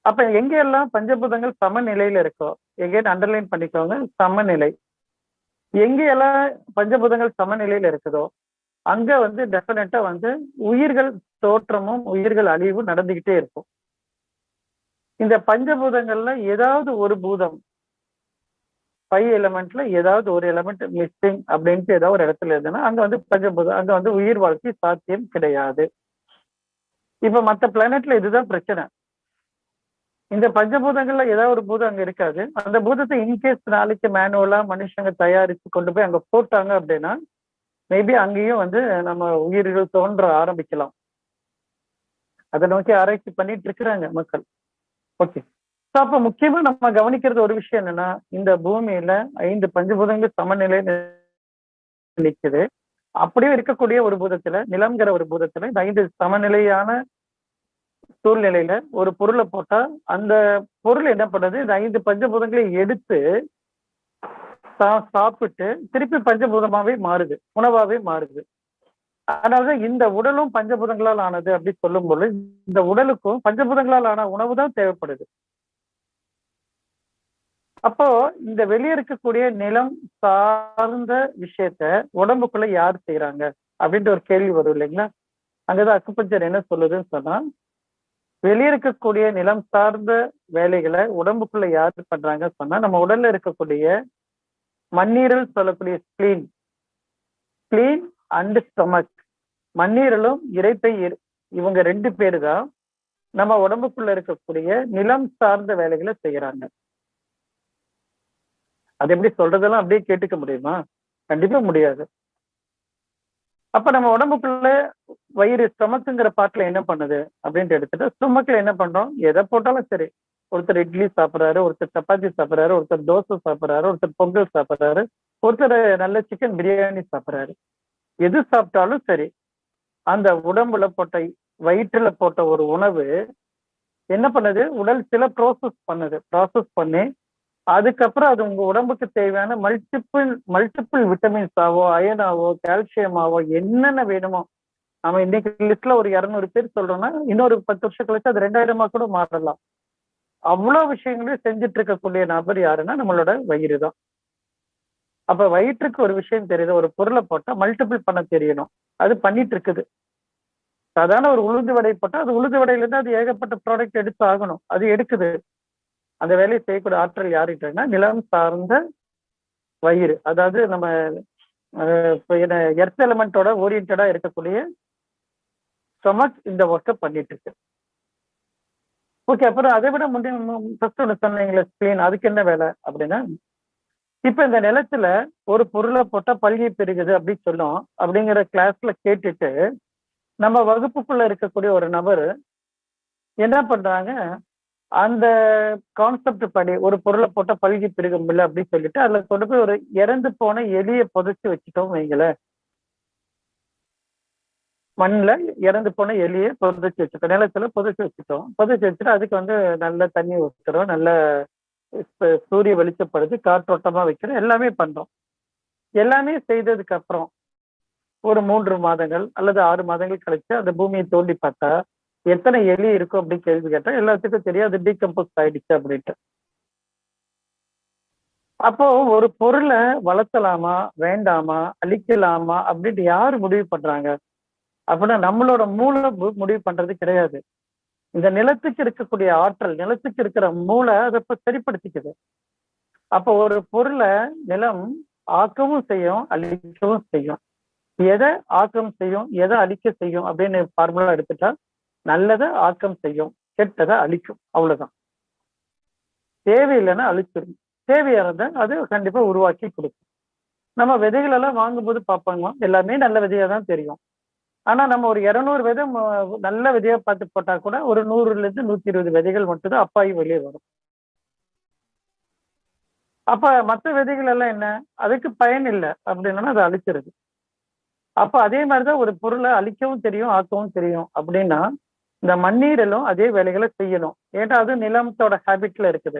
அப்ப எங்க எல்லாம் பஞ்சபூதங்கள் சமநிலையில இருக்கோ, எங்கேன்னு அண்டர்லைன் பண்ணிக்கோங்க, சமநிலை. எங்க எல்லாம் பஞ்சபூதங்கள் சமநிலையில இருக்குதோ அங்க வந்து டெஃபினட்டா வந்து உயிர்கள் தோற்றமும் உயிர்கள் அழிவும் நடந்துகிட்டே இருக்கும். இந்த பஞ்சபூதங்கள்ல ஏதாவது ஒரு பூதம் 5 எலிமெண்ட்ல ஏதாவது ஒரு எலிமெண்ட் மிஸ்ஸிங் அப்படின்ட்டு ஏதாவது ஒரு இடத்துல இருந்ததுன்னா அங்க வந்து பஞ்சபூதம், அங்க வந்து உயிர் வாழ்க்கை சாத்தியம் கிடையாது. இப்ப மற்ற பிளானட்ல இதுதான் பிரச்சனை. இந்த பஞ்சபூதங்கள்ல ஏதாவது ஒரு பூதம் அங்க இருக்காது. அந்த பூதத்தை இன்கேஸ் நாளைக்கு மேனுவலா மனுஷங்க தயாரிச்சு கொண்டு போய் அங்க போட்டாங்க அப்படின்னா மேபி அங்கேயும் நம்ம உயிர்கள் தோன்ற ஆரம்பிக்கலாம். அதை நோக்கி ஆராய்ச்சி பண்ணிட்டு இருக்கிறாங்க மக்கள். ஓகே. அப்ப முக்கியமா நம்ம கவனிக்கிறது ஒரு விஷயம் என்னன்னா, இந்த பூமியில 5 பஞ்சபூதங்கள் சமநிலை நிக்குது. அப்படியே இருக்கக்கூடிய ஒரு பூதத்துல, நிலம்ங்கிற ஒரு பூதத்துல இந்த 5 சமநிலையான சூழ்நிலையில ஒரு பொருளை போட்டா அந்த பொருள் என்ன பண்ணுது, இந்த 5 பஞ்சபூதங்களை எடுத்து சாப்பிட்டு திருப்பி பஞ்சபூதமாவே மாறுது, உணவாவே மாறுது. அதனால இந்த உடலும் பஞ்சபூதங்களால் ஆனது அப்படி சொல்லும் போது இந்த உடலுக்கும் பஞ்சபூதங்களால் ஆன உணவு தான் தேவைப்படுது. அப்போ இந்த வெளியே இருக்கக்கூடிய நிலம் சார்ந்த விஷயத்த உடம்புக்குள்ள யார் செய்யறாங்க அப்படின்ற ஒரு கேள்வி வரும் இல்லைங்களா? அங்கதான் அக்குபஞ்சர் என்ன சொல்லுதுன்னு சொன்னா, வெளியே இருக்கக்கூடிய நிலம் சார்ந்த வேலைகளை உடம்புக்குள்ள யாரு பண்றாங்க சொன்னா, நம்ம உடல்ல இருக்கக்கூடிய மண்ணீரல் சொல்லக்கூடிய ஸ்பிளீன் அண்ட் ஸ்டொமக், மண்ணீரலும் இரைப்பை, இவங்க 2 பேரு தான் நம்ம உடம்புக்குள்ள இருக்கக்கூடிய நிலம் சார்ந்த வேலைகளை செய்யறாங்க. அது எப்படி சொல்றதெல்லாம் அப்படியே கேட்டுக்க முடியுமா? கண்டிப்பா முடியாது. அப்ப நம்ம உடம்புக்குள்ள வயிறு ஸ்டொமக்குங்கிற பாட்டுல என்ன பண்ணுது அப்படின்ட்டு எடுத்துட்டு, ஸ்டொமக்ல என்ன பண்றோம், எதை போட்டாலும் சரி, ஒருத்தர் இட்லி சாப்பிட்றாரு, ஒருத்தர் சப்பாத்தி சாப்பிட்றாரு, ஒருத்தர் தோசை சாப்பிட்றாரு, ஒருத்தர் பொங்கல் சாப்பிட்றாரு, ஒருத்தர் நல்ல சிக்கன் பிரியாணி சாப்பிட்றாரு. எது சாப்பிட்டாலும் சரி, அந்த உடம்புல போட்ட வயிற்றுல போட்ட ஒரு உணவு என்ன பண்ணுது, உடல் சில ப்ராசஸ் பண்ணி அதுக்கப்புறம் அது உங்க உடம்புக்கு தேவையான மல்டிபிள் விட்டமின்ஸாவோ, அயனாவோ, கால்சியமாவோ என்னென்ன வேணுமோ, நம்ம இன்னைக்கு லிஸ்ட்ல ஒரு 200 பேர் சொல்றோம்னா இன்னொரு 10 வருஷம் கழிச்சு அது 2000 கூட மாறலாம். அவ்வளவு விஷயங்களையும் செஞ்சுட்டு இருக்கக்கூடிய நபர் யாருன்னா நம்மளோட வயிறு தான். அப்ப வயிற்றுக்கு ஒரு விஷயம் தெரியுது, ஒரு பொருளை போட்டா மல்டிபிள் பண்ண தெரியணும். அது பண்ணிட்டு இருக்குது. சாதாரண ஒரு உளுந்து வடை போட்டா அது உளுந்து வடையில இருந்து அது ஏகப்பட்ட ப்ராடக்ட் எடுத்து ஆகணும், அது எடுக்குது. அந்த வேலையை செய்யக்கூடிய ஆற்றல் யாருக்கிட்டன்னா நிலம் சார்ந்த வயிறு, அதாவது நம்ம எர்த் எலிமெண்டோட ஓரியன்டா இருக்கக்கூடிய ஸ்டொமக் இந்த ஒர்க்கை பண்ணிட்டு இருக்கு. ஓகே. அப்புறம் அதை விட ஃபர்ஸ்ட் ஒன்று சொன்னீங்களே ஸ்பிளீன், அதுக்கு என்ன வேலை அப்படின்னா, இப்ப இந்த நிலத்துல ஒரு பொருளை போட்டா பல்கி பெருகுது அப்படின்னு சொல்லும் அப்படிங்கிற கிளாஸ்ல கேட்டுட்டு நம்ம வகுப்புக்குள்ள இருக்கக்கூடிய ஒரு நபர் என்ன பண்றாங்க, அந்த கான்செப்ட் படி ஒரு பொருளை போட்டா பல்கி பெருகும் இல்லை அப்படின்னு சொல்லிட்டு அதுல கொண்டு போய் ஒரு இறந்து போன எலியை புதைச்சு வச்சுட்டோம் வைங்கள, மண்ணில் இறந்து போன எலியை புதைச்சு வச்சுட்டோம், நிலத்துல புதைச்சு வச்சுட்டு அதுக்கு நல்ல தண்ணி ஊற்றுறோம், நல்ல சூரிய வெளிச்சப்படுது, காற்றோட்டமா வைக்கிறோம், எல்லாமே பண்றோம். எல்லாமே செய்ததுக்கு அப்புறம் ஒரு 3 மாதங்கள் அல்லது 6 மாதங்கள் கழிச்சு அந்த பூமியை தோண்டி பார்த்தா எத்தனை எலி இருக்கும் அப்படின்னு கேள்வி கேட்டா எல்லாத்துக்கும் தெரியும் அது டீகம்போஸ் ஆயிடுச்சு அப்படின்ட்டு. அப்போ ஒரு பொருளை வளர்த்தலாமா வேண்டாமா அழிக்கலாமா அப்படின்ட்டு யாரு முடிவு பண்றாங்க அப்படின்னா நம்மளோட மூளை முடிவு பண்றது கிடையாது. இந்த நிலத்துக்கு இருக்கக்கூடிய ஆற்றல், நிலத்துக்கு இருக்கிற மூளை அதை இப்ப சரிப்படுத்திக்குது. அப்போ ஒரு பொருளை நிலம் ஆக்கவும் செய்யும் அழிக்கவும் செய்யும். எதை ஆக்கம் செய்யும் எதை அழிக்க செய்யும் அப்படின்னு ஃபார்முலா எடுத்துட்டா நல்லதை ஆக்கம் செய்யும், கெட்டதை அழிக்கும், அவ்வளவுதான். தேவையில்லைன்னா அழிச்சிடும், தேவையானதை அது கண்டிப்பா உருவாக்கி கொடுக்கும். நம்ம விதைகள் எல்லாம் வாங்கும்போது பார்ப்பாங்க எல்லாமே நல்ல விதையா தான் தெரியும். ஆனா நம்ம ஒரு 200 விதை நல்ல விதையா பார்த்து போட்டா கூட ஒரு 100ல இருந்து 120 விதைகள் மட்டும்தான் அப்பாயி வெளியே வரும். அப்ப மற்ற விதைகள் எல்லாம் என்ன, அதுக்கு பயன் இல்லை அப்படின்னா அதை அழிச்சிருது. அப்ப அதே மாதிரிதான் ஒரு பொருளை அழிக்கவும் தெரியும் ஆக்கவும் தெரியும் அப்படின்னா இந்த மண்ணீரலும் அதே வேலைகளை செய்யணும். ஏன்னா அது நிலத்தோட ஹேபிட்ல இருக்குது,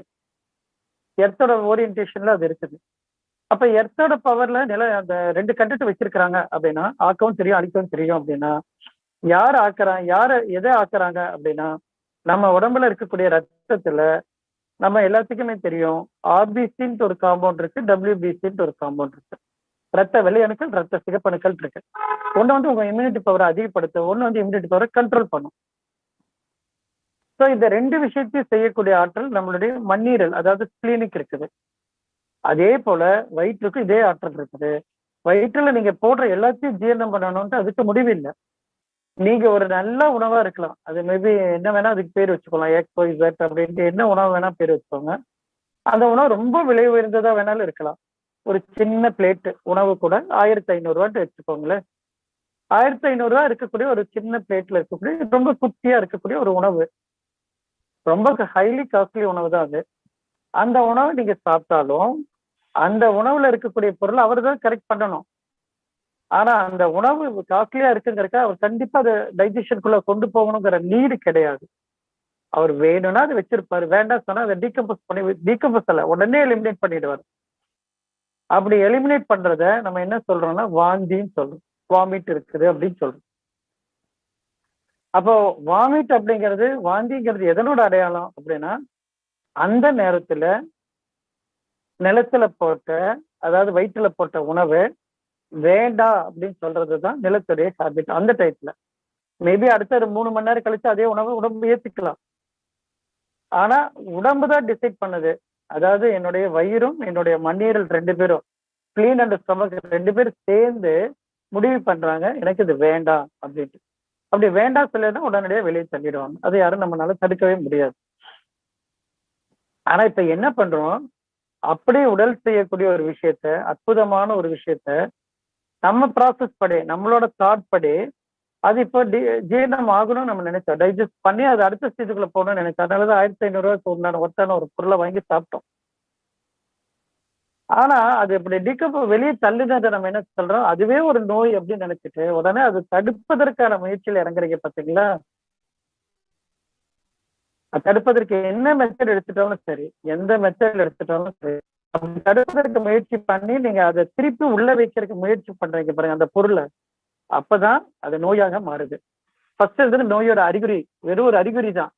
எர்த்தோட ஓரியன்டேஷன்ல அது இருக்குது. அப்ப எர்த்தோட பவர்ல அந்த 2 கண்டெக்ட் வச்சிருக்கிறாங்க அப்படின்னா ஆக்கவும் தெரியும் அழிக்கவும் தெரியும் அப்படின்னா யார் ஆக்குறாங்க, யார எதை ஆக்குறாங்க அப்படின்னா நம்ம உடம்புல இருக்கக்கூடிய ரத்தத்துல நம்ம எல்லாத்துக்குமே தெரியும் ஆர்பிசின்ட்டு ஒரு காம்பவுண்ட் இருக்கு, டபிள்யூபிசின்ட்டு ஒரு காம்பவுண்ட் இருக்கு. ரத்த வெள்ளையணுக்கள் ரத்த சிகப்பணுக்கள் இருக்கு. ஒண்ணு உங்க இம்யூனிட்டி பவரை அதிகப்படுத்த, ஒண்ணு இம்யூனிட்டி பவரை கண்ட்ரோல் பண்ணும். ஸோ இந்த 2 விஷயத்தையும் செய்யக்கூடிய ஆற்றல் நம்மளுடைய மண்ணீரல் அதாவது ஸ்பிளீனுக்கு இருக்குது. அதே போல வயிற்றுக்கும் இதே ஆற்றல் இருக்குது. வயிற்றுல நீங்க போடுற எல்லாத்தையும் ஜீரணம் பண்ணணும்ட்டு அதுக்கு முடிவில்லை. நீங்க ஒரு நல்ல உணவா இருக்கலாம். அது மேபி என்ன வேணா அதுக்கு பேர் வச்சுக்கலாம். எக்ஸ், ஒய், இசட் அப்படின்ட்டு என்ன உணவு வேணா பேர் வச்சுக்கோங்க. அந்த உணவு ரொம்ப விலை உயர்ந்ததா வேணாலும் இருக்கலாம். ஒரு சின்ன பிளேட் உணவு கூட ரூ. 1500 வச்சுக்கோங்களேன். ரூ. 1500 இருக்கக்கூடிய ஒரு சின்ன பிளேட்ல இருக்கக்கூடிய ரொம்ப குட்டியா இருக்கக்கூடிய ஒரு உணவு. ரொம்ப ஹைலி காஸ்ட்லி உணவு தான் அது. அந்த உணவை நீங்க சாப்பிட்டாலும், அந்த உணவுல இருக்கக்கூடிய பொருள் அவர் தான் கரெக்ட் பண்ணணும். ஆனா அந்த உணவு காஸ்ட்லியா இருக்குங்கிறக்க அவர் கண்டிப்பா அதை டைஜஷனுக்குள்ள கொண்டு போகணுங்கிற நீடு கிடையாது. அவர் வேணும்னா அதை வச்சிருப்பாரு. வேண்டாம் சொன்னா அதை டீகம்போஸ் அல்ல, உடனே எலிமினேட் பண்ணிடுவார். அப்படி எலிமினேட் பண்றத நம்ம என்ன சொல்றோம்னா வாந்தின்னு சொல்றோம். வாமிட் இருக்குது அப்படின்னு சொல்றோம். அப்போ வாமிட் அப்படிங்கிறது, வாந்திங்கிறது எதனோட அடையாளம் அப்படின்னா, அந்த நேரத்துல நிலத்துல போட்ட, அதாவது வயிற்றுல போட்ட உணவு வேண்டாம் அப்படின்னு சொல்றதுதான் நிலத்துடைய ஹேபிட் அந்த டைத்துல. மேபி அடுத்த ஒரு 3 மணி நேரம் கழிச்சு அதே உணவு உடம்பு ஏத்துக்கலாம். ஆனா உடம்பு தான் டிசைட் பண்ணுது. அதாவது என்னுடைய வயிறும் என்னுடைய மண்ணீரல் 2 பேரும், ஸ்ப்ளீன் அண்ட் ஸ்டொமக் 2 பேரும் சேர்ந்து முடிவு பண்றாங்க எனக்கு இது வேண்டாம் அப்படின்ட்டு. அப்படி வேண்டாம் சொல்லனா உடனடியாக வெளியே தள்ளிடுவாங்க. அதை யாரும் நம்மளால தடுக்கவே முடியாது. ஆனா இப்ப என்ன பண்றோம், அப்படியே உடல் செய்யக்கூடிய ஒரு விஷயத்த, அற்புதமான ஒரு விஷயத்த நம்ம ப்ராசஸ் படி, நம்மளோட தாட் படி அது இப்போ ஜீரணம் ஆகணும்னு நம்ம நினைச்சோம். டைஜஸ்ட் பண்ணி அது அடுத்த ஸ்டேஜுக்குள்ள போகணும்னு நினைச்சோம். அதனாலதான் 1500 ஒருத்தான ஒரு பொருளை வாங்கி சாப்பிட்டோம். ஆனா அது இப்படி வெளியே தள்ளுனதை நம்ம என்ன சொல்றோம், அதுவே ஒரு நோய் அப்படின்னு நினைச்சிட்டு உடனே அது தடுப்பதற்கான முயற்சியில் இறங்குறீங்க பாத்தீங்களா? தடுப்பதற்கு என்ன மெத்தட் எடுத்துட்டாலும் சரி, எந்த மெத்தட் எடுத்துட்டாலும் சரி, அப்படி தடுப்பதற்கு முயற்சி பண்ணி நீங்க அதை திருப்பி உள்ள வைக்கிறதுக்கு முயற்சி பண்றீங்க பாருங்க அந்த பொருளை, அப்பதான் அது நோயாக மாறுது. ஃபர்ஸ்ட் இது நோயோட அறிகுறி, வெறும் ஒரு அறிகுறி தான்.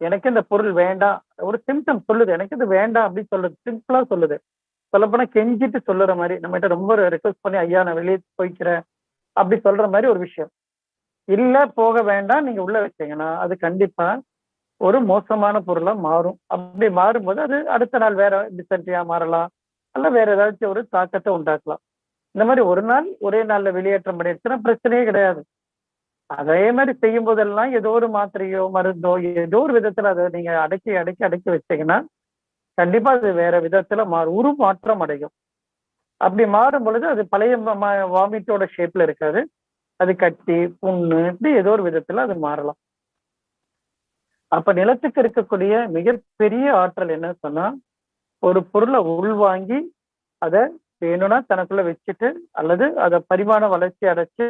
எனக்கு இந்த பொருள் வேண்டாம், ஒரு சிம்டம் சொல்லுது, எனக்கு இது வேண்டாம் அப்படின்னு சொல்லுது, சிம்பிளா சொல்லுது. சொல்லப்போனா கெஞ்சிட்டு சொல்லுற மாதிரி, நம்ம கிட்ட ரொம்ப ரெக்வஸ்ட் பண்ணி ஐயா நான் வெளியே போய்க்கிறேன் அப்படி சொல்ற மாதிரி ஒரு விஷயம். இல்ல போக வேண்டாம் நீங்க உள்ள வச்சீங்கன்னா அது கண்டிப்பா ஒரு மோசமான பொருளா மாறும். அப்படி மாறும்போது அது அடுத்த நாள் வேற டிசென்ட்ரியா மாறலாம், அல்ல வேற ஏதாச்சும் ஒரு தாக்கத்தை உண்டாக்கலாம். இந்த மாதிரி ஒரு நாள் ஒரே நாள்ல வெளியேற்றம் பண்ணிடுச்சுன்னா பிரச்சனையே கிடையாது. அதே மாதிரி செய்யும் போதெல்லாம் ஏதோ ஒரு மாத்திரையோ மருந்தோ ஏதோ ஒரு விதத்துல அதை நீங்க அடக்கி அடக்கி அடக்கி வச்சீங்கன்னா கண்டிப்பா அது வேற விதத்துல உருமாற்றம் அடையும். அப்படி மாறும் பொழுது அது பழைய வாமிட்டோட ஷேப்ல இருக்காது. அது கட்டி புண்ணு இப்படி ஏதோ ஒரு விதத்துல அது மாறலாம். அப்ப நிலத்துக்கு இருக்கக்கூடிய மிகப்பெரிய ஆற்றல் என்ன சொன்னா, ஒரு பொருளை உள்வாங்கி அதை வேணும்னா தனக்குள்ள வச்சுட்டு அல்லது அதை பரிமாண வளர்ச்சி அடைச்சு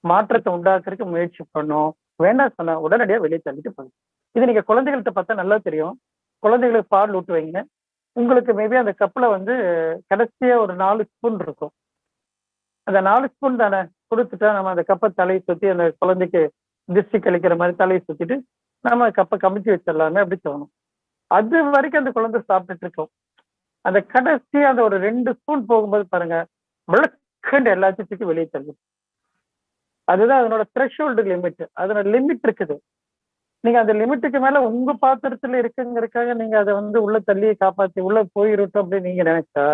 மாற்றத்தை உண்டாக்குறதுக்கு முயற்சி பண்ணும். வேண்டாம் சொன்னா உடனடியா வெளியே தள்ளிட்டு போகும். இது நீங்க குழந்தைகள்கிட்ட பார்த்தா நல்லா தெரியும். குழந்தைகளுக்கு பால் ஊட்டுவீங்க. உங்களுக்கு மேபி அந்த கப்ல கடைசியா ஒரு 4 ஸ்பூன் இருக்கும். அந்த 4 ஸ்பூன் தானே கொடுத்துட்டா நம்ம அந்த கப்பை தலையை சுத்தி அந்த குழந்தைக்கு திருஷ்டி கழிக்கிற மாதிரி தலையை சுத்திட்டு நம்ம கப்பை கமிச்சு வச்சிடலாமே அப்படி தோணும். அது வரைக்கும் அந்த குழந்தை சாப்பிட்டுட்டு இருக்கோம். அந்த கடைசி அந்த ஒரு 2 ஸ்பூன் போகும்போது பாருங்க, விளக்கண்டு எல்லாத்தையும் தூக்கி வெளியே தள்ளும். அதுதான் அதனோட த்ரெஷ்ஹோல்டு லிமிட். அதனோட லிமிட் இருக்குது. நீங்க அந்த லிமிட்டுக்கு மேல உங்க பாத்திரத்துல இருக்குங்கிறதுக்காக நீங்க அதை உள்ள தள்ளி காப்பாத்தி உள்ள போயிருட்டோம் அப்படின்னு நீங்க நினைச்சா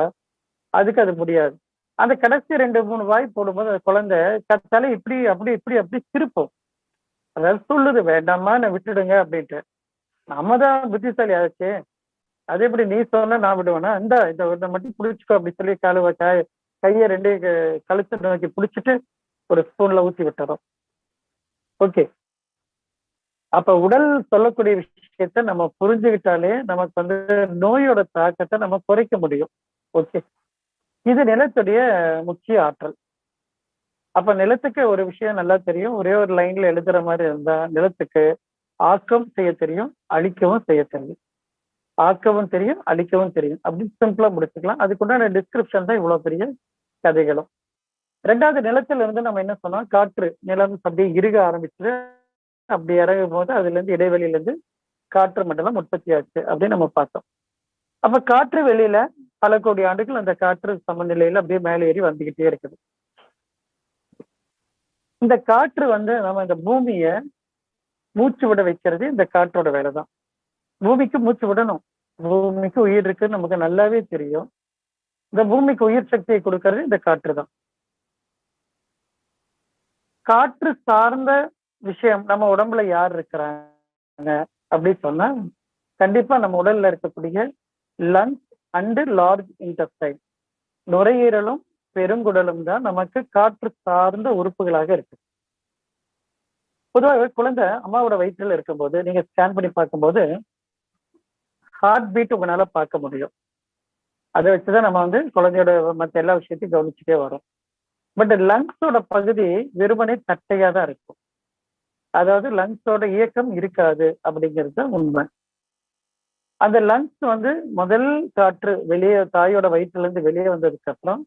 அதுக்கு அது முடியாது. அந்த கடைசி 2-3 வாய் போடும்போது அந்த குழந்தை கத்தால இப்படி அப்படி இப்படி அப்படி திருப்போம். அதாவது சொல்லுது வேண்டாமா நான் விட்டுடுங்க அப்படின்ட்டு. நம்ம தான் புத்திசாலி ஆச்சு. அதே எப்படி நீ சொன்னா நான் விடுவேனா, இதை மட்டும் புடிச்சுக்கோ அப்படி சொல்லி கையை 2 கழுத்தை நோக்கி புடிச்சிட்டு ஒரு ஸ்பூன்ல ஊத்தி விட்டுறோம். ஓகே, அப்ப உடல் சொல்லக்கூடிய விஷயத்த நம்ம புரிஞ்சுக்கிட்டாலே நமக்கு நோயோட தாக்கத்தை நம்ம குறைக்க முடியும். ஓகே, இது நிலத்துடைய முக்கிய ஆற்றல். அப்ப நிலத்துக்கு ஒரு விஷயம் நல்லா தெரியும். ஒரே ஒரு லைன்ல எழுதுற மாதிரி இருந்தா நிலத்துக்கு ஆக்கம் செய்ய தெரியும், அழிக்கவும் செய்ய தெரியும். ஆக்கவும் தெரியும், அழிக்கவும் தெரியும் அப்படின்னு சிம்பிளா முடிச்சுக்கலாம். அதுக்குண்டான டிஸ்கிரிப்ஷன் தான் இவ்வளவு பெரிய கதைகளும். 2வது நிலத்துல இருந்து நம்ம என்ன சொன்னோம், காற்று நிலம் அப்படியே இறுக ஆரம்பிச்சு அப்படி இறங்கும் போது அதுல இருந்து இடைவெளியில இருந்து காற்று மண்டலம் உற்பத்தி ஆச்சு அப்படின்னு நம்ம பார்த்தோம். அப்ப காற்று வெளியில பல கோடி ஆண்டுகள் அந்த காற்று சமநிலையில அப்படியே மேலே ஏறி வந்துகிட்டே இருக்குது. இந்த காற்று நம்ம இந்த பூமிய மூச்சு விட வைக்கிறது இந்த காற்றோட வேலைதான். பூமிக்கு மூச்சு விடணும், பூமிக்கு உயிர் இருக்குன்னு நமக்கு நல்லாவே தெரியும். இந்த பூமிக்கு உயிர் சக்தியை கொடுக்கறது இந்த காற்று தான். காற்று சார்ந்த விஷயம் நம்ம உடம்புல யார் இருக்கிறாங்க அப்படின்னு சொன்னா கண்டிப்பா நம்ம உடல்ல இருக்கக்கூடிய லங்ஸ் அண்டு லார்ஜ் இன்டெஸ்டைன், நுரையீரலும் பெருங்குடலும் தான் நமக்கு காற்று சார்ந்த உறுப்புகளாக இருக்கு. பொதுவாக குழந்தை அம்மாவோட வயிற்றில் இருக்கும்போது நீங்க ஸ்கேன் பண்ணி பார்க்கும்போது ஹார்ட் பீட் உங்களால பார்க்க முடியும். அதை வச்சுதான் நம்ம குழந்தையோட மற்ற எல்லா விஷயத்தையும் கவனிச்சுட்டே வரோம். பட் லங்ஸோட பகுதி வெறுமனே தட்டையா தான் இருக்கும். அதாவது லங்ஸோட இயக்கம் இருக்காது அப்படிங்கிறது உண்மை. அந்த லங்ஸ் முதல் காற்று வெளியே தாயோட வயிற்றுல இருந்து வெளியே வந்ததுக்கு அப்புறம்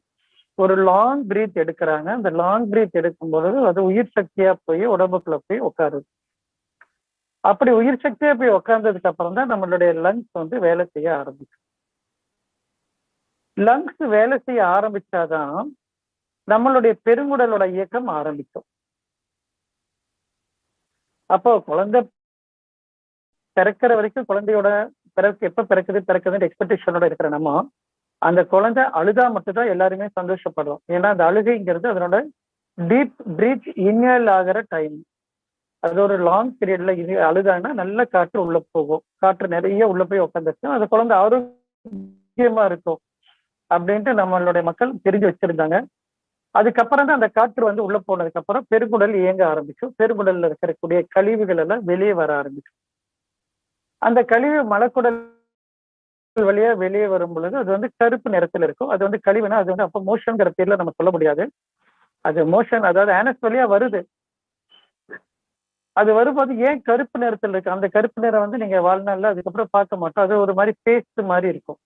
ஒரு லாங் பிரீத் எடுக்கிறாங்க. அந்த லாங் பிரீத் எடுக்கும் பொழுது அது உயிர் சக்தியா போய் உடம்புக்குள்ள போய் உட்காருது. அப்படி உயிர் சக்தியா போய் உட்கார்ந்ததுக்கு அப்புறம் தான் நம்மளுடைய லங்ஸ் வேலை செய்ய ஆரம்பிக்கும். லங்ஸ் வேலை செய்ய ஆரம்பிச்சாதான் நம்மளுடைய பெருங்குடலோட இயக்கம் ஆரம்பிக்கும். அப்போ குழந்தை பிறக்கிற வரைக்கும் குழந்தையோட எப்ப பிறக்குதுன்னு எக்ஸ்பெக்டேஷனோட இருக்கிற நம்ம அந்த குழந்தை அழுதா மட்டும்தான் எல்லாருமே சந்தோஷப்படுறோம். ஏன்னா அந்த அழுகைங்கிறது அதனோட டீப் பிரீத் இன்ஹேல் ஆகிற டைம். அது ஒரு லாங் பீரியட்ல இது அழுதான்னா நல்ல காற்று உள்ள போகும். காற்று நிறைய உள்ள போய் உட்காந்துருக்கும். அந்த குழந்தை ஆரோக்கியமா இருக்கும் அப்படின்ட்டு நம்மளுடைய மக்கள் தெரிஞ்சு வச்சிருந்தாங்க. அதுக்கப்புறம் தான் அந்த காற்று உள்ள போனதுக்கு அப்புறம் பெருங்குடல் இயங்க ஆரம்பிக்கும். பெருங்குடல்ல இருக்கக்கூடிய கழிவுகள் எல்லாம் வெளியே வர ஆரம்பிக்கும். அந்த கழிவு மலக்குடல் வழியா வெளியே வரும் பொழுது அது கருப்பு நிறத்தில் இருக்கும். அது கழிவுனா அது அப்போ மோஷன்ங்கிற பேர்ல நம்ம சொல்ல முடியாது. அது மோஷன், அதாவது ஆனஸ் வழியா வருது. அது வரும்போது ஏன் கருப்பு நிறத்தில் இருக்கு? அந்த கருப்பு நிறம் நீங்க வாழ்நாள்ல அதுக்கப்புறம் பார்க்க மாட்டோம். அது ஒரு மாதிரி பேஸ்ட் மாதிரி இருக்கும்.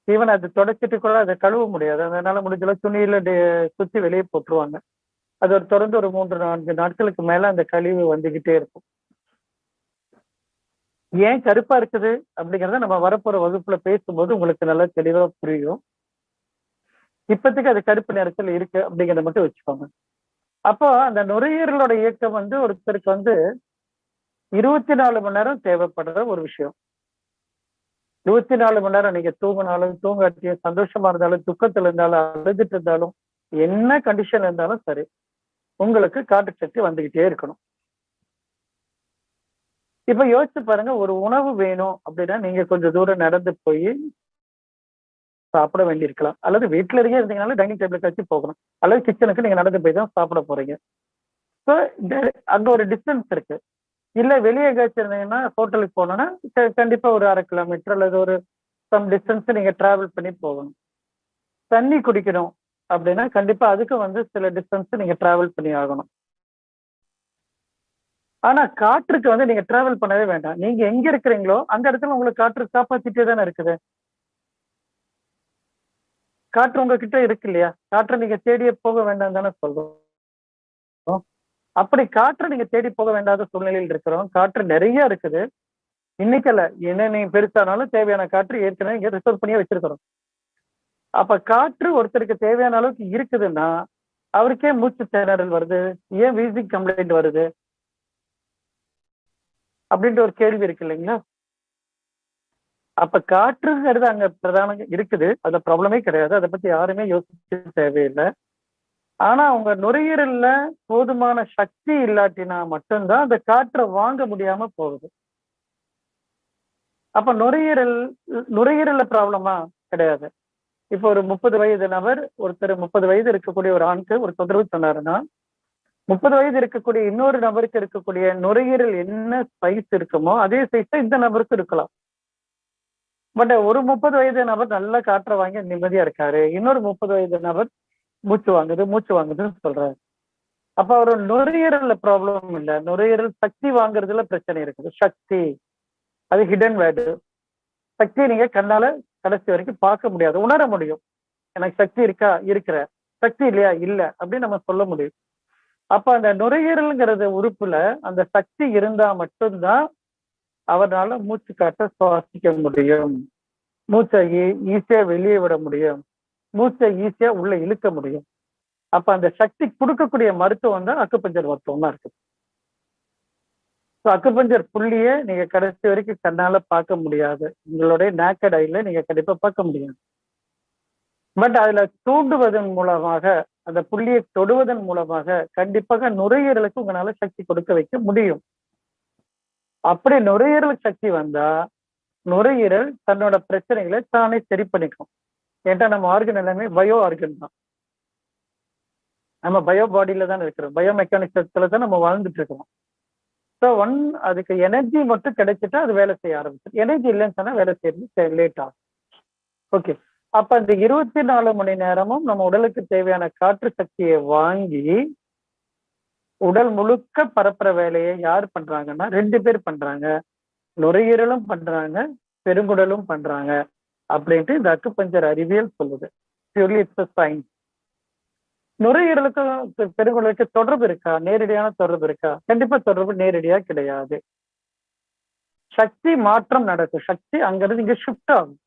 ஈவன் அது தொடச்சிட்டு கூட அதை கழுவ முடியாது. அதனால முடிஞ்சளவு துணியில சுத்தி வெளியே போட்டுருவாங்க. அது தொடர்ந்து ஒரு 3-4 நாட்களுக்கு மேல அந்த கழிவு வந்துகிட்டே இருக்கும். ஏன் கருப்பா இருக்குது அப்படிங்கிறத நம்ம வரப்போற வகுப்புல பேசும்போது உங்களுக்கு நல்லா தெளிவா புரியும். இப்பத்துக்கு அது கருப்பு நிறத்தில் இருக்கு அப்படிங்கிறத மட்டும் வச்சுக்கோங்க. அப்போ அந்த நுரையீரலோட இயக்கம் ஒருத்தருக்கு 24 மணி நேரம் தேவைப்படுற ஒரு விஷயம். 24 மணி நேரம் நீங்க தூங்கினாலும் தூங்காட்டியும், சந்தோஷமா இருந்தாலும் துக்கத்துல இருந்தாலும் அழுதுட்டு இருந்தாலும் என்ன கண்டிஷன் இருந்தாலும் சரி, உங்களுக்கு காற்று சக்தி வந்துகிட்டே இருக்கணும். இப்ப யோசிச்சு பாருங்க, ஒரு உணவு வேணும் அப்படின்னா நீங்க கொஞ்சம் தூரம் நடந்து போய் சாப்பிட வேண்டியிருக்கலாம். அல்லது வீட்டுல இருந்தீங்கனாலும் டைனிங் டேபிளுக்கு வச்சு போகணும். அல்லது கிச்சனுக்கு நீங்க நடந்து போய் தான் சாப்பிட போறீங்க. ஸோ அங்க ஒரு டிஸ்டன்ஸ் இருக்கு. இல்ல வெளியே எங்கேயாச்சும் இருந்தீங்கன்னா ஹோட்டலுக்கு போனோம்னா கண்டிப்பா ஒரு 1/2 கிலோமீட்டர் அல்லது ஒரு சம் டிஸ்டன்ஸ் நீங்க டிராவல் பண்ணி போகணும். தண்ணி குடிக்கணும் அப்படின்னா கண்டிப்பா அதுக்கு சில டிஸ்டன்ஸ் நீங்க டிராவல் பண்ணி ஆகணும். ஆனா காற்றுக்கு நீங்க டிராவல் பண்ணவே வேண்டாம். நீங்க எங்க இருக்கிறீங்களோ அந்த இடத்துல உங்களுக்கு காற்று காப்பாத்திட்டே தானே இருக்குது. காற்று உங்ககிட்ட இருக்கு இல்லையா? காற்றை நீங்க தேடியே போக வேண்டாம் தானே சொல்றோம். அப்படி காற்றை நீங்க தேடி போக வேண்டாத சூழ்நிலையில் இருக்கிறோம். காற்று நிறைய இருக்குது. இன்னைக்கல்ல என்ன நீங்க பெருசானாலும் தேவையான காற்று ஏற்கனவே இங்க ரிசர்வ் பண்ணியே வச்சிருக்கிறோம். அப்ப காற்று ஒருத்தருக்கு தேவையான அளவுக்கு இருக்குதுன்னா அவருக்கே மூச்சு திணறல் வருது, ஏன் வீசிங் கம்ப்ளைண்ட் வருது அப்படின்ற ஒரு கேள்வி இருக்கு இல்லைங்களா? அப்ப காற்றுங்கிறது அங்க பிரதானம் இருக்குது. அதுல ப்ராப்ளமே கிடையாது. அதை பத்தி யாருமே யோசிக்க தேவையில்லை. ஆனா உங்க நுரையீரல்ல போதுமான சக்தி இல்லாட்டினா மட்டும்தான் அந்த காற்றை வாங்க முடியாம போகுது. அப்ப நுரையீரல்ல ப்ராப்ளமா? கிடையாது. இப்போ ஒரு 30 வயது நபர் ஒருத்தர் 30 வயது இருக்கக்கூடிய ஒரு ஆணுக்கு ஒரு தொந்தரவு சொன்னாருன்னா 30 வயது இருக்கக்கூடிய இன்னொரு நபருக்கு இருக்கக்கூடிய நுரையீரல் என்ன சைஸ் இருக்குமோ அதே சைஸ் இந்த நபருக்கு இருக்கலாம். பட் ஒரு 30 வயது நபர் நல்ல காற்றை வாங்கி நிம்மதியா இருக்காரு, இன்னொரு 30 வயது நபர் மூச்சு வாங்குதுன்னு சொல்றாரு. அப்ப ஒரு நுரையீரல்ல ப்ராப்ளம் இல்லை, நுரையீரல் சக்தி வாங்குறதுல பிரச்சனை இருக்குது. சக்தி அது ஹிடன் வேர்டு. சக்தியை நீங்க கண்ணால கடைசி வரைக்கும் பார்க்க முடியாது, உணர முடியும். எனக்கு சக்தி இருக்கா? இருக்கிற. சக்தி இல்லையா? இல்லை அப்படின்னு நம்ம சொல்ல முடியும். அப்ப அந்த நுரையீரல்ங்கிறது உறுப்புல அந்த சக்தி இருந்தா மட்டும்தான் அவரால் மூச்சு காற்றை சுவாசிக்க முடியும், மூச்சை ஈஸியா வெளியே விட முடியும், மூச்சை ஈஸியா உள்ள இழுக்க முடியும். அப்ப அந்த சக்தி கொடுக்கக்கூடிய மருத்துவம் தான் அக்குபஞ்சர் மருத்துவமா இருக்கு. அக்குபஞ்சர் புள்ளியே நீங்க கடைசி வரைக்கும் கண்ணால பார்க்க முடியாது, உங்களுடைய நேக்கட் ஐல நீங்க கண்டிப்பா பார்க்க முடியாது. பட் அதுல தூண்டுவதன் மூலமாக, அந்த புள்ளியை தொடுவதன் மூலமாக கண்டிப்பாக நுரையீரலுக்கு உங்களால சக்தி கொடுக்க வைக்க முடியும். அப்படி நுரையீரல் சக்தி வந்தா நுரையீரல் தன்னோட பிரச்சனைகளை தானே சரி பண்ணிக்கும். ஏன்னா நம்ம ஆர்கன் எல்லாமே பயோ ஆர்கன் தான். நம்ம பயோ பாடியில தான் இருக்கிறோம். பயோ மெக்கானிசத்துல தான் நம்ம வாழ்ந்துட்டு இருக்கிறோம். ஸோ அதுக்கு எனர்ஜி மட்டும் கிடைச்சிட்டா அது வேலை செய்ய ஆரம்பிச்சிடும். எனர்ஜி இல்லைன்னு சொன்னா வேலை செய்யறது லேட் ஆகும். ஓகே. அப்ப இந்த 24 மணி நேரமும் நம்ம உடலுக்கு தேவையான காற்று சக்தியை வாங்கி உடல் முழுக்க பரப்புற வேலையை யார் பண்றாங்கன்னா 2 பேர் பண்றாங்க. நுரையீரலும் பண்றாங்க, பெருங்குடலும் பண்றாங்க அப்படின்ட்டு இந்த அக்குபஞ்சர் அறிவியல் சொல்லுது. Purely it's science. நுரையீரலுக்கும் பெருங்குடலுக்கு தொடர்பு இருக்கா? நேரடியான தொடர்பு இருக்கா? கண்டிப்பா தொடர்பு நேரடியா கிடையாது. சக்தி மாற்றம் நடக்கும். சக்தி அங்கிருந்து இங்க ஷிஃப்ட் ஆகும்.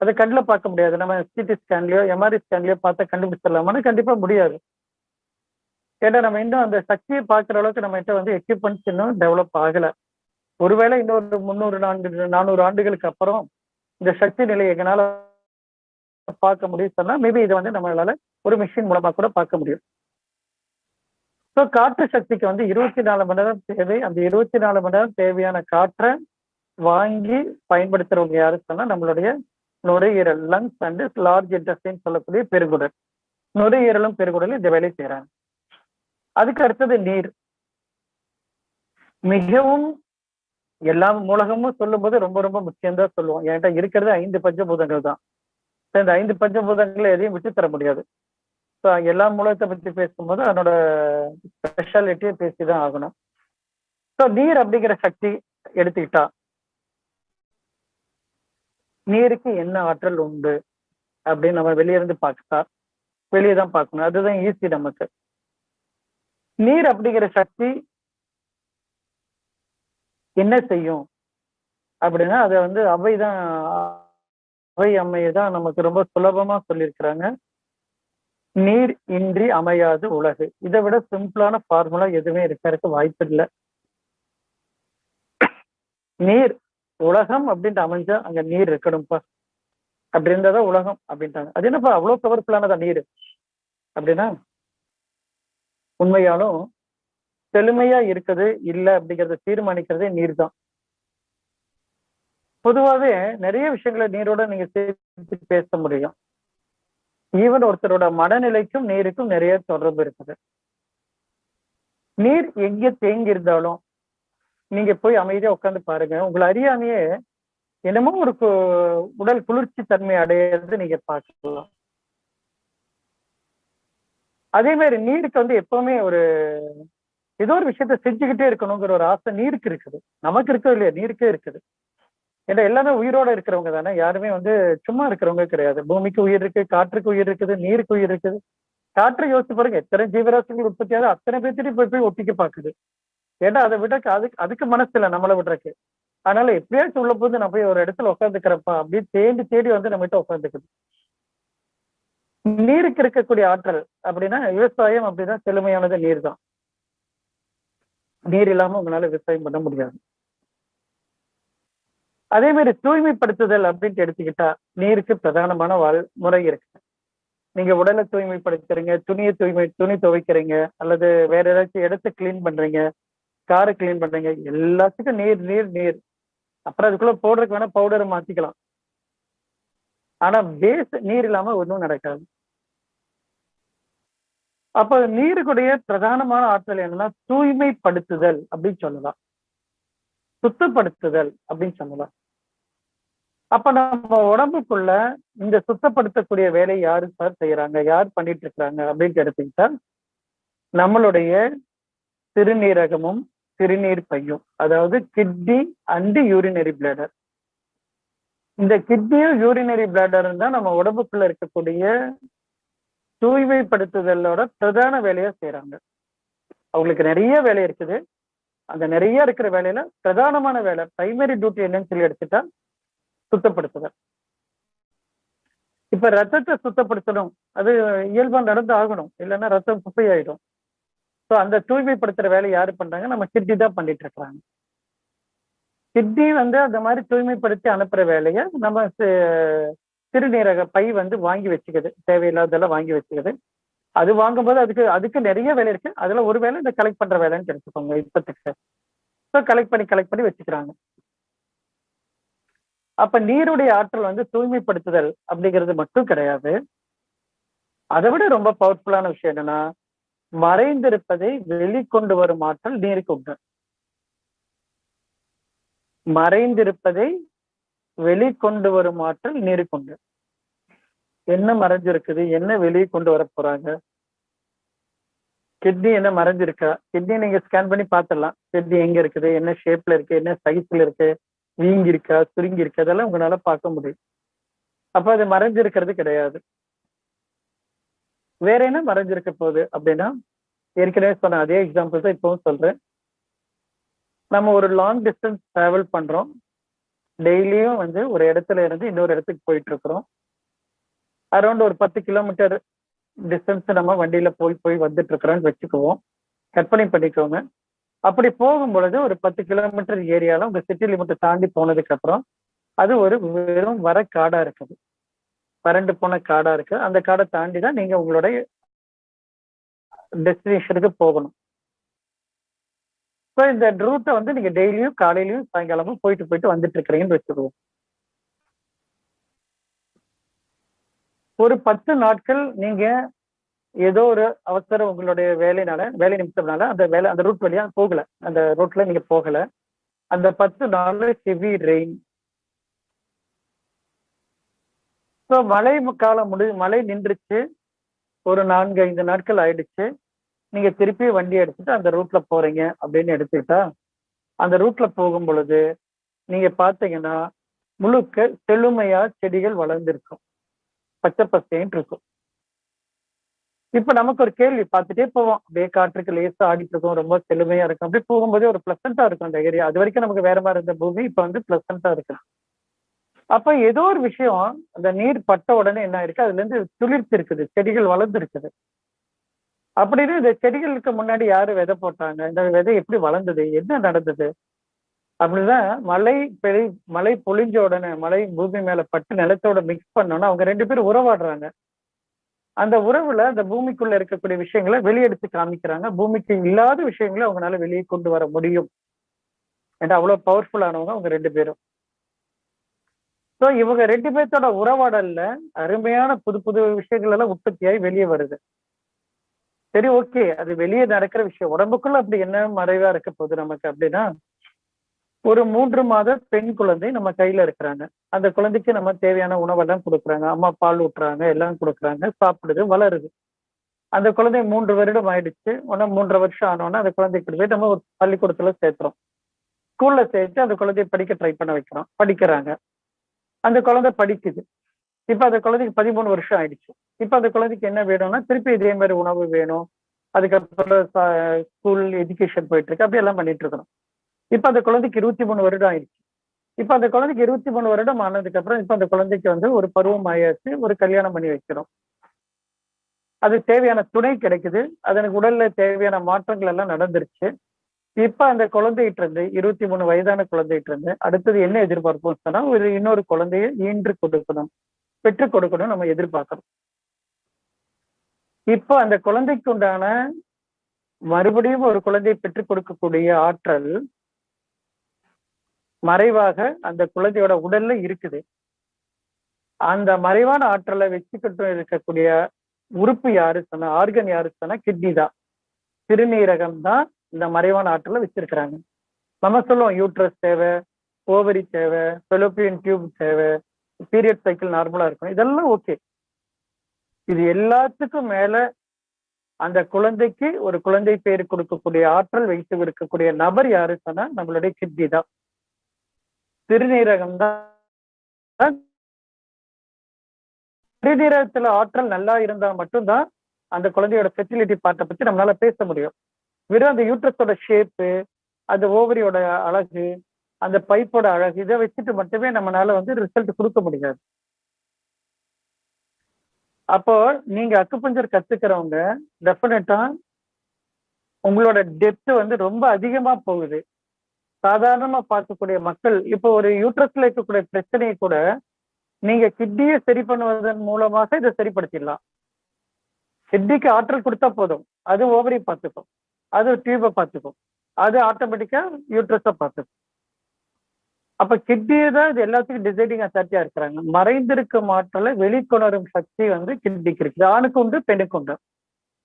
அதை கண்ணில் பார்க்க முடியாது. நம்ம சிடி ஸ்கேன்லயோ எம்ஆர்ஐ ஸ்கேன்லயோ பார்த்தா கண்டுபிடிச்சிடலாமான்னு கண்டிப்பா முடியாது. ஏன்னா நம்ம இன்னும் அந்த சக்தியை பார்க்குற அளவுக்கு நம்ம கிட்ட வந்து எக்யூப்மெண்ட்ஸ் இன்னும் டெவலப் ஆகல. ஒருவேளை இன்னொரு 400 ஆண்டுகளுக்கு அப்புறம் இந்த சக்தி நிலையை எங்களால பார்க்க முடியும் சொன்னா மேபி இதை வந்து நம்மளால ஒரு மிஷின் மூலமா கூட பார்க்க முடியும். ஸோ காற்று சக்திக்கு வந்து 24 மணி நேரம் தேவை. அந்த 24 மணி நேரம் தேவையான காற்றை வாங்கி பயன்படுத்துறவங்க யாரு சொன்னா நம்மளுடைய நுரையீரல், லங்ஸ் அண்ட் லார்ஜ் இன்டெஸ்டைன் சொல்லக்கூடிய பெருங்குடல். நுரையீரலும் பெருங்குடலும் இந்த வேலையை செய்யறாங்க. அதுக்கு அடுத்தது நீர். மிகவும் எல்லா மூலகமும் சொல்லும் போது ரொம்ப ரொம்ப முக்கியம்தான் சொல்லுவோம். என்கிட்ட இருக்கிறது 5 பஞ்சபூதங்கள் தான். இந்த 5 பஞ்சபூதங்களை எதையும் விட்டு தர முடியாது. ஸோ எல்லா மூலத்தை பற்றி பேசும்போது அதனோட ஸ்பெஷாலிட்டியை பேசிதான் ஆகணும். ஸோ நீர் அப்படிங்கிற சக்தி எடுத்துக்கிட்டா நீருக்கு என்ன ஆற்றல் உண்டு அப்படின்னு நம்ம வெளியே இருந்து பார்த்தா வெளியே தான் பார்க்கணும். அதுதான் ஈஸி நமக்கு. நீர் அப்படிங்கிற சக்தி என்ன செய்யும் அப்படின்னா அதை வந்து அவை அம்மையை தான் நமக்கு ரொம்ப சுலபமா சொல்லியிருக்கிறாங்க. நீர் இன்றி அமையாது உலகு. இதை விட சிம்பிளான ஃபார்முலா எதுவுமே இருக்கிறதுக்கு வாய்ப்பு இல்லை. நீர் உலகம் அப்படின்ட்டு அமைஞ்சா அங்க நீர் இருக்கணும்ப்பா. அப்படி இருந்தாதான் உலகம் அப்படின்ட்டாங்க. அது என்னப்பா அவ்வளவு பவர்ஃபுல்லானதா நீர் அப்படின்னா, உண்மையாலும் செழுமையா இருக்குது இல்லை அப்படிங்கிறத தீர்மானிக்கிறதே நீர் தான். பொதுவாகவே நிறைய விஷயங்களை நீரோட நீங்க சேர்த்து பேச முடியும். ஈவன் ஒருத்தரோட மனநிலைக்கும் நீருக்கும் நிறைய தொடர்பு இருக்குது. நீர் எங்க தேங்கி இருந்தாலும் நீங்க போய் அமைதியா உட்காந்து பாருங்க. உங்களை அறியாமையே என்னமோ ஒரு உடல் குளிர்ச்சி தன்மை அடையிறது நீங்க பார்க்கலாம். அதே மாதிரி நீருக்கு வந்து எப்பவுமே ஏதோ ஒரு விஷயத்த செஞ்சுக்கிட்டே இருக்கணுங்கிற ஒரு ஆசை நீருக்கு இருக்குது. நமக்கு இருக்கோ இல்லையா, நீருக்கே இருக்குது. ஏன்னா எல்லாமே உயிரோட இருக்கிறவங்க தானே. யாருமே வந்து சும்மா இருக்கிறவங்க கிடையாது. பூமிக்கு உயிர் இருக்கு, காற்றுக்கு உயிர் இருக்குது, நீருக்கு உயிர் இருக்குது. காற்று யோசிச்சு பாருங்க, எத்தனை ஜீவராசிகள் உற்பத்தியாவது அத்தனை பேர்த்திட்டு போய் ஒட்டிக்க பாக்குது. ஏன்னா அதை விட அதுக்கு மனசு இல்லை நம்மளை விடுறக்கு. அதனால எப்படியாச்சும் உள்ள போது நான் போய் ஒரு இடத்துல உட்காந்துக்கிறப்பா அப்படின்னு தேடி வந்து நம்ம கிட்ட உட்காந்துக்குது. நீருக்கு இருக்கக்கூடிய ஆற்றல் அப்படின்னா விவசாயம் அப்படிதான் செழுமையானது நீர் தான். நீர் இல்லாம உங்களால விவசாயம் பண்ண முடியாது. அதே மாதிரி தூய்மைப்படுத்துதல் அப்படின்ட்டு எடுத்துக்கிட்டா நீருக்கு பிரதானமான முறை இருக்கு. நீங்க உடலை தூய்மைப்படுத்துறீங்க, துணி துவைக்கிறீங்க, அல்லது வேற ஏதாச்சும் இடத்த கிளீன் பண்றீங்க, காரை கிளீன் பண்றீங்க, எல்லாத்துக்கும் நீர் நீர் நீர். அப்புறம் அதுக்குள்ள போடுறதுக்கு வேணா பவுடரை மாத்திக்கலாம். ஆனா பேஸ் நீர் இல்லாம ஒன்றும் நடக்காது. அப்ப நீருக்குடைய பிரதானமான ஆற்றல் என்னன்னா தூய்மைப்படுத்துதல் அப்படின்னு சொல்லலாம், சுத்தப்படுத்துதல் அப்படின்னு சொல்லலாம். அப்ப நம்ம உடம்புக்குள்ள இந்த சுத்தப்படுத்தக்கூடிய வேலை யாரு சார் செய்யறாங்க, யார் பண்ணிட்டு இருக்கிறாங்க அப்படின்னு எடுத்துக்கிட்டா நம்மளுடைய சிறுநீரகமும் சிறுநீர் பையும், அதாவது கிட்னி அண்ட் யூரினரி பிளாடர். இந்த கிட்னியும் யூரினரி பிளாடரும் தான் நம்ம உடம்புக்குள்ள இருக்கக்கூடிய தூய்மைப்படுத்துதலோட பிரதான வேலையா செய்யறாங்க. அவங்களுக்கு நிறைய வேலை இருக்குது. அந்த நிறைய இருக்கிற வேலையில பிரதானமான வேலை பிரைமரி டியூட்டி என்னன்னு சொல்லி எடுத்துட்டா சுத்தப்படுத்துதல். இப்ப ரத்தத்தை சுத்தப்படுத்தணும், அது இயல்பா நடந்து ஆகணும், இல்லைன்னா ரத்தம் குப்பையாயிடும். ஸோ அந்த தூய்மைப்படுத்துற வேலை யாரு பண்றாங்க? நம்ம கிட்னி தான் பண்ணிட்டு இருக்கிறாங்க. கிட்னி வந்து அந்த மாதிரி தூய்மைப்படுத்தி அனுப்புற வேலையை நம்ம சிறுநீரக பை வந்து வாங்கி வச்சுக்குது, தேவையில்லாததெல்லாம் வாங்கி வச்சுக்குது. அது வாங்கும்போது அதுக்கு நிறைய வேலை இருக்கு. அதுல ஒரு வேலை இந்த கலெக்ட் பண்ற வேலைன்னு எடுத்துக்கோங்க இப்பத்துக்கு. ஸோ கலெக்ட் பண்ணி வச்சுக்கிறாங்க. அப்ப நீருடைய ஆற்றல் வந்து தூய்மைப்படுத்துதல் அப்படிங்கிறது மட்டும் கிடையாது. அதை விட ரொம்ப பவர்ஃபுல்லான விஷயம் என்னன்னா, மறைந்திருப்பதை வெளிக்கொண்டு வரும் ஆற்றல் நீருக்கு உண்டு. மறைந்திருப்பதை வெளிக்கொண்டு வரும் ஆற்றல் நீருக்கு உண்டு. என்ன மறைஞ்சிருக்குது, என்ன வெளியே கொண்டு வர போறாங்க? கிட்னி என்ன மறைஞ்சிருக்கா? கிட்னி நீங்க ஸ்கேன் பண்ணி பார்த்துடலாம். கிட்னி எங்க இருக்குது, என்ன ஷேப்ல இருக்கு, என்ன சைஸ்ல இருக்கு, வீங்கி இருக்கா, சுருங்கி இருக்கா, அதெல்லாம் உங்களால பார்க்க முடியும். அப்ப அது மறைஞ்சிருக்கிறது கிடையாது. வேற என்ன மறைஞ்சிருக்க போகுது அப்படின்னா, ஏற்கனவே சொன்ன அதே எக்ஸாம்பிள் தான் இப்பவும் சொல்றேன். நம்ம ஒரு லாங் டிஸ்டன்ஸ் டிராவல் பண்றோம். டெய்லியும் வந்து ஒரு இடத்துல இருந்து இன்னொரு இடத்துக்கு போயிட்டு இருக்கிறோம். அரௌண்ட் ஒரு 10 கிலோமீட்டர் டிஸ்டன்ஸ் நம்ம வண்டியில போய் வந்துட்டு இருக்கிறோம்னு வச்சுக்குவோம். கற்பனை பண்ணிக்கோங்க. அப்படி போகும் பொழுது ஒரு 10 கிலோமீட்டர் ஏரியால உங்க சிட்டி லிமிட்டை தாண்டி போனதுக்கு அப்புறம் அது ஒரு வெறும் வர காடா இருக்குது. வறண்டு போன காடா இருக்கு. அந்த காடை தாண்டி தான் நீங்க உங்களுடைய டெஸ்டினேஷனுக்கு போகணும். ஸோ இந்த ரூட்டை வந்து நீங்க டெய்லியும் காலையிலயும் சாயங்காலமும் போயிட்டு வந்துட்டு இருக்கிறீங்கன்னு வச்சுக்குவோம். ஒரு 10 நாட்கள் நீங்க ஏதோ ஒரு அவசரம் உங்களுடைய வேலை நிமித்தம்னால அந்த ரூட் வழியா போகல. அந்த ரூட்ல நீங்க போகல. அந்த 10 நாள்ல ஹெவி ரெயின். ஸோ மழை நின்றுச்சு. ஒரு 4-5 நாட்கள் ஆயிடுச்சு. நீங்க திருப்பி வண்டி எடுத்துட்டு அந்த ரூட்ல போறீங்க அப்படின்னு எடுத்துக்கிட்டா, அந்த ரூட்ல போகும் பொழுது நீங்க பாத்தீங்கன்னா முழுக்க செழுமையா செடிகள் வளர்ந்துருக்கும். பச்சை பசேன்னு இருக்கும். இப்ப நமக்கு ஒரு கேள்வி, பார்த்துட்டே போவோம். அப்படியே காற்றுக்கு லேசா ஆடிட்டு இருக்கும். ரொம்ப செழுமையா இருக்கும். அப்படியே போகும்போதே ஒரு பிளசண்டா இருக்கும் அந்த ஏரியா. அது வரைக்கும் நமக்கு வேற மாதிரி இருந்த பூமி இப்ப வந்து பிளசண்டா இருக்கு. அப்ப ஏதோ ஒரு விஷயம் அந்த நீர் பட்ட உடனே என்ன ஆயிருக்கு, அதுல இருந்து துளிர்த்து இருக்குது, செடிகள் வளர்ந்து இருக்குது. அப்படின்னு இந்த செடிகளுக்கு முன்னாடி யாரு விதை போட்டாங்க, இந்த விதை எப்படி வளர்ந்தது, என்ன நடந்தது அப்படிதான் மழை பொழிஞ்ச உடனே மழை பூமி மேல பட்டு நிலத்தோட மிக்ஸ் பண்ணோன்னா அவங்க 2 பேரும் உறவாடுறாங்க. அந்த உறவுல அந்த பூமிக்குள்ள இருக்கக்கூடிய விஷயங்களை வெளியெடுத்து காமிக்கிறாங்க. பூமிக்கு இல்லாத விஷயங்களை அவங்களால வெளியே கொண்டு வர முடியும். ஏன்னா அவ்வளவு பவர்ஃபுல்லானவங்க அவங்க 2 பேரும். ஸோ இவங்க 2 பேர்த்தோட உறவாடல்ல அருமையான புது புது விஷயங்கள் எல்லாம் உற்பத்தியாகி வெளியே வருது. சரி, ஓகே, அது வெளியே நடக்கிற விஷயம். உடம்புக்குள்ள அப்படி என்ன மறைவா இருக்க போகுது நமக்கு அப்படின்னா, ஒரு 3 மாத பெண் குழந்தை நம்ம கையில இருக்கிறாங்க. அந்த குழந்தைக்கு நம்ம தேவையான உணவெல்லாம் கொடுக்குறாங்க. அம்மா பால் ஊட்டுறாங்க, எல்லாம் கொடுக்குறாங்க, சாப்பிடுது, வளருது. அந்த குழந்தை 3 வருடம் ஆயிடுச்சு. 3.5 வருஷம் ஆனோன்னா அந்த குழந்தைக்கு போய் நம்ம ஒரு பள்ளிக்கூடத்துல சேர்த்துறோம். ஸ்கூல்ல சேர்த்து அந்த குழந்தைய படிக்க ட்ரை பண்ண வைக்கிறோம். படிக்கிறாங்க. அந்த குழந்தை படிக்குது. இப்ப அந்த குழந்தைக்கு 13 வருஷம் ஆயிடுச்சு. இப்ப அந்த குழந்தைக்கு என்ன வேணும்னா திருப்பி இதே மாதிரி உணவு வேணும். அதுக்கப்புறம் ஸ்கூல் எஜுகேஷன் போயிட்டு இருக்கு. அப்படி எல்லாம் பண்ணிட்டு இருக்கிறோம். இப்ப அந்த குழந்தைக்கு 23 வருடம் ஆயிடுச்சு. இப்ப அந்த குழந்தைக்கு 23 வருடம் ஆனதுக்கு அப்புறம் இப்ப அந்த குழந்தைக்கு வந்து ஒரு பருவம் ஆயாச்சு. ஒரு கல்யாணம் பண்ணி வைக்கிறோம். அது தேவையான துணை கிடைக்குது. அதனுக்கு உடல்ல தேவையான மாற்றங்கள் எல்லாம் நடந்துருச்சு. இப்ப அந்த குழந்தைகிட்ட இருந்து 23 வயதான குழந்தைகிட்ட இருந்து அடுத்தது என்ன எதிர்பார்ப்போம் சொன்னா, ஒரு இன்னொரு குழந்தையை ஈன்று கொடுக்கணும், பெற்றுக் கொடுக்கணும் நம்ம எதிர்பார்க்கிறோம். இப்போ அந்த குழந்தைக்கு உண்டான மறுபடியும் ஒரு குழந்தையை பெற்றுக் கொடுக்கக்கூடிய ஆற்றல் மறைவாக அந்த குழந்தையோட உடல்ல இருக்குது. அந்த மறைவான ஆற்றலை வச்சுக்கிட்டு இருக்கக்கூடிய உறுப்பு யாரு சொன்னா, ஆர்கன் யாரு சொன்னா கிட்னி தான். சிறுநீரகம் தான் இந்த மறைவான ஆற்றலை வச்சிருக்கிறாங்க. நம்ம சொல்லுவோம் யூட்ரஸ் தேவை, ஓவரி தேவை, ஃபெலோப்பியன் டியூப் தேவை, பீரியட் சைக்கிள் நார்மலா இருக்கும். இதெல்லாம் ஓகே. இது எல்லாத்துக்கும் மேல அந்த குழந்தைக்கு ஒரு குழந்தை பேர் கொடுக்கக்கூடிய ஆற்றல் வைத்து இருக்கக்கூடிய நபர் யாரு சொன்னா நம்மளுடைய கிட்னி தான். சிறுநீரகம் தான். சிறுநீரகத்துல ஆற்றல் நல்லா இருந்தா மட்டும்தான் அந்த குழந்தையோட ஃபெர்டிலிட்டி பார்ட்டை பத்தி நம்மளால பேச முடியும். வெறும் அந்த யூட்ரஸோட ஷேப்பு, அந்த ஓவரியோட அழகு, அந்த பைப்போட அழகு, இதை வச்சுட்டு மட்டுமே நம்மளால வந்து ரிசல்ட் கொடுக்க முடியாது. அப்போ நீங்க அக்குபஞ்சர் கத்துக்கிறவங்க டெஃபினட்டா உங்களோட டெப்த் வந்து ரொம்ப அதிகமா போகுது. சாதாரணமா பார்க்கக்கூடிய மக்கள் இப்போ ஒரு யூட்ரஸ்ல இருக்கக்கூடிய பிரச்சனையை கூட நீங்க கிட்னியை சரி பண்ணுவதன் மூலமாக இதை சரிப்படுத்திடலாம். கிட்னிக்கு ஆற்றல் கொடுத்தா போதும், அது ஓவரி பார்த்துக்கும், அது டியூபை பார்த்துக்கும், அது ஆட்டோமேட்டிக்கா யூட்ரஸை பார்த்துக்கும். அப்ப கிட்னியை தான் இது எல்லாத்துக்கும் டிசைடிங் அத்தாரிட்டியா இருக்கிறாங்க. மறைந்திருக்கும் ஆற்றலை வெளிக்கொணரும் சக்தி வந்து கிட்னிக்கு இருக்குது. ஆணுக்கு உண்டு, பெண்ணுக்கு உண்டு.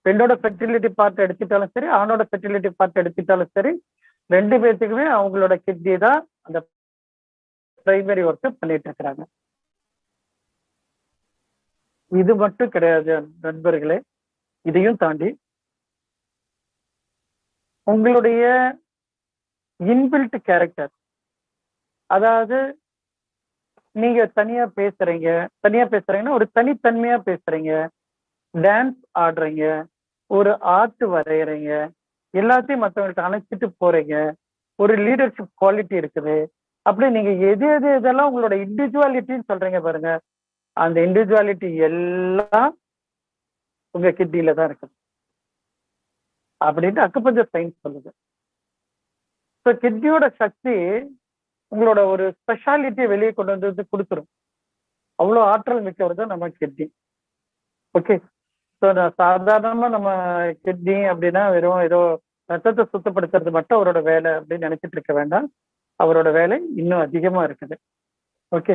பெண்ணோட ஃபெர்டிலிட்டி பார்ட் எடுத்துட்டாலும் சரி, ஆணோட ஃபெர்டிலிட்டி பார்ட் எடுத்துட்டாலும் சரி, 2 பேர்த்துக்குமே அவங்களோட கிட்னி தான் அந்த பிரைமரி ஒர்க்கை பண்ணிட்டு இருக்கிறாங்க. இது மட்டும் கிடையாது நண்பர்களே, இதையும் தாண்டி உங்களுடைய இன்பில்ட் கேரக்டர், அதாவது நீங்க தனியா பேசுறீங்கன்னா ஒரு தனித்தன்மையா பேசுறீங்க, டான்ஸ் ஆடுறீங்க, ஒரு ஆர்ட் வரைகிறீங்க, எல்லாத்தையும் மற்றவங்களுக்கு அணைச்சிட்டு போறீங்க, ஒரு லீடர்ஷிப் குவாலிட்டி இருக்குது. அப்படி நீங்க எதெல்லாம் உங்களோட இண்டிவிஜுவாலிட்டின்னு சொல்றீங்க பாருங்க, அந்த இண்டிவிஜுவாலிட்டி எல்லாம் உங்க கிட்னில தான் இருக்குது அப்படின்ட்டு அக்குபஞ்சர் சயின்ஸ் சொல்லுது. ஸோ கிட்னியோட சக்தி உங்களோட ஒரு ஸ்பெஷாலிட்டியை வெளியே கொண்டு வந்து கொடுத்துரும். அவ்வளோ ஆற்றல் மிக்கவர் தான் நம்ம கிட்னி. ஓகே, ஸோ சாதாரணமா நம்ம கிட்னி அப்படின்னா வெறும் ஏதோ ரத்தத்தை சுத்தப்படுத்துறது மட்டும் அவரோட வேலை அப்படின்னு நினைச்சிட்டு இருக்க வேண்டாம். அவரோட வேலை இன்னும் அதிகமா இருக்குது. ஓகே,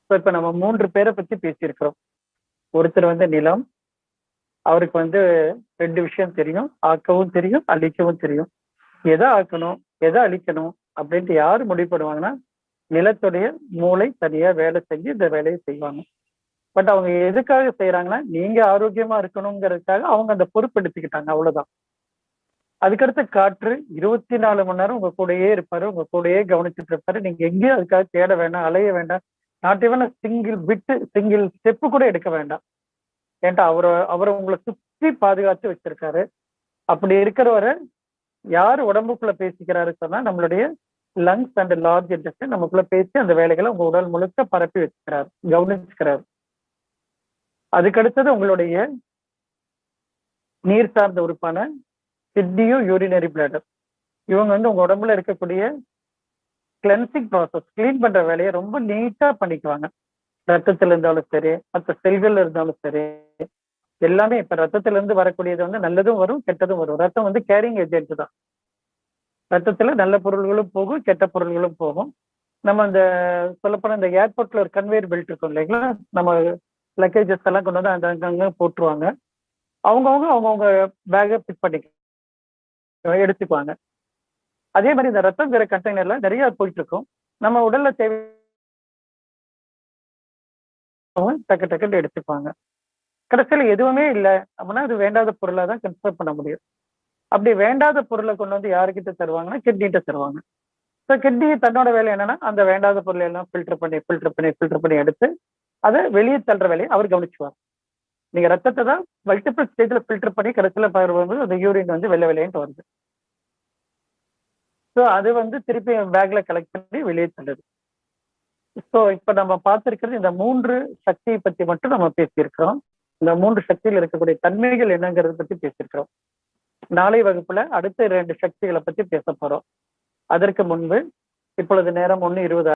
ஸோ இப்போ நம்ம 3 பேரை பத்தி பேசியிருக்கிறோம். ஒருத்தர் வந்து நிலம், அவருக்கு வந்து 2 விஷயம் தெரியும், ஆக்கவும் தெரியும், அழிக்கவும் தெரியும். எதை ஆக்கணும், எதை அழிக்கணும் அப்படின்ட்டு யாரு முடிவு பண்ணுவாங்கன்னா, நிலத்துடைய மூளை தனியா வேலை செஞ்சு இந்த வேலையை செய்வாங்க. பட் அவங்க எதுக்காக செய்யறாங்கன்னா, நீங்க ஆரோக்கியமா இருக்கணுங்கிறதுக்காக அவங்க அந்த பொறுப்பு எடுத்துக்கிட்டாங்க, அவ்வளவுதான். அதுக்கடுத்து காற்று 24 மணி நேரம் உங்க கூடயே இருப்பாரு, உங்க கூடயே கவனிச்சுட்டு இருப்பாரு. நீங்க எங்கேயும் அதுக்காக தேட வேண்டாம், அலைய வேண்டாம். நாட் ஈவன் சிங்கிள் ஸ்டெப்பு கூட எடுக்க வேண்டாம். ஏன்டா அவரை உங்களை சுற்றி பாதுகாத்து வச்சிருக்காரு. அப்படி இருக்கிறவரை யாரு உடம்புக்குள்ள பேசிக்கிறாரு சொன்னா, நம்மளுடைய லங்ஸ் அண்ட் லார்ஜ் இன்டெஸ்டைன் நமக்குள்ள பேசி அந்த வேலைகளை உங்க உடல் முழுக்க பரப்பி வச்சுக்கிறாரு, கவனிச்சுக்கிறாரு. அதுக்கடுத்தது உங்களுடைய நீர் சார்ந்த உறுப்பான கிட்னியும் யூரினரி பிளாடர். இவங்க வந்து உங்க உடம்புல இருக்கக்கூடிய கிளென்சிங் ப்ராசஸ், கிளீன் பண்ற வேலையை ரொம்ப நீட்டா பண்ணிக்குவாங்க. ரத்தத்துல இருந்தாலும் சரி, மற்ற செல்கள் இருந்தாலும் சரி, எல்லாமே. இப்ப ரத்தத்துல இருந்து வரக்கூடியது வந்து நல்லதும் வரும், கெட்டதும் வரும். ரத்தம் வந்து கேரிங் ஏஜென்ட் தான். ரத்தத்துல நல்ல பொருள்களும் போகும், கெட்ட பொருள்களும் போகும். நம்ம இந்த சொல்லப்போனா இந்த ஏர்போர்ட்ல ஒரு கன்வேயர் பெல்ட் இருக்கும் இல்லைங்களா, நம்ம லக்கேஜஸ் எல்லாம் கொண்டு வந்து அங்கங்க போட்டுருவாங்க. அவங்கவுங்க பேக்கை பிக் பண்ணி எடுத்துக்குவாங்க. அதே மாதிரி இந்த ரத்தங்கிற கண்டெய்னர்ல நிறைய போயிட்டு இருக்கும். நம்ம உடல்ல தேவை டக்கு டக்குன்னு எடுத்துக்குவாங்க. கடைசியில எதுவுமே இல்லை அப்படின்னா அது வேண்டாத பொருளா தான் கன்சிடர் பண்ண முடியும். அப்படி வேண்டாத பொருளை கொண்டு வந்து யாருக்கிட்ட தருவாங்கன்னா, கிட்னிட்ட தருவாங்க. ஸோ கிட்னி தன்னோட வேலை என்னன்னா, அந்த வேண்டாத பொருளை எல்லாம் ஃபில்டர் பண்ணி எடுத்து அதை வெளியே தள்ளுற வேலையை அவர் கவனிச்சுவார். நீங்க ரத்தத்தை தான் மல்டிபிள் ஸ்டேஜ்ல ஃபில்டர் பண்ணி கடைசியில வரும்போது அந்த யூரின் வந்து வெள்ளைன்ட்டு வருது. ஸோ அது வந்து திருப்பி பேக்ல கலெக்ட் பண்ணி வெளியே தள்ளுது. ஸோ இப்ப நம்ம பார்த்திருக்கிறது இந்த 3 சக்தியை பத்தி மட்டும் நம்ம பேசியிருக்கிறோம். இந்த 3 சக்தியில் இருக்கக்கூடிய தன்மைகள் என்னங்கிறத பத்தி பேசியிருக்கிறோம். நாளை வகுப்புல அடுத்த 2 சக்திகளை பத்தி பேச போறோம். அதற்கு முன்பு இப்பொழுது நேரம் 1:20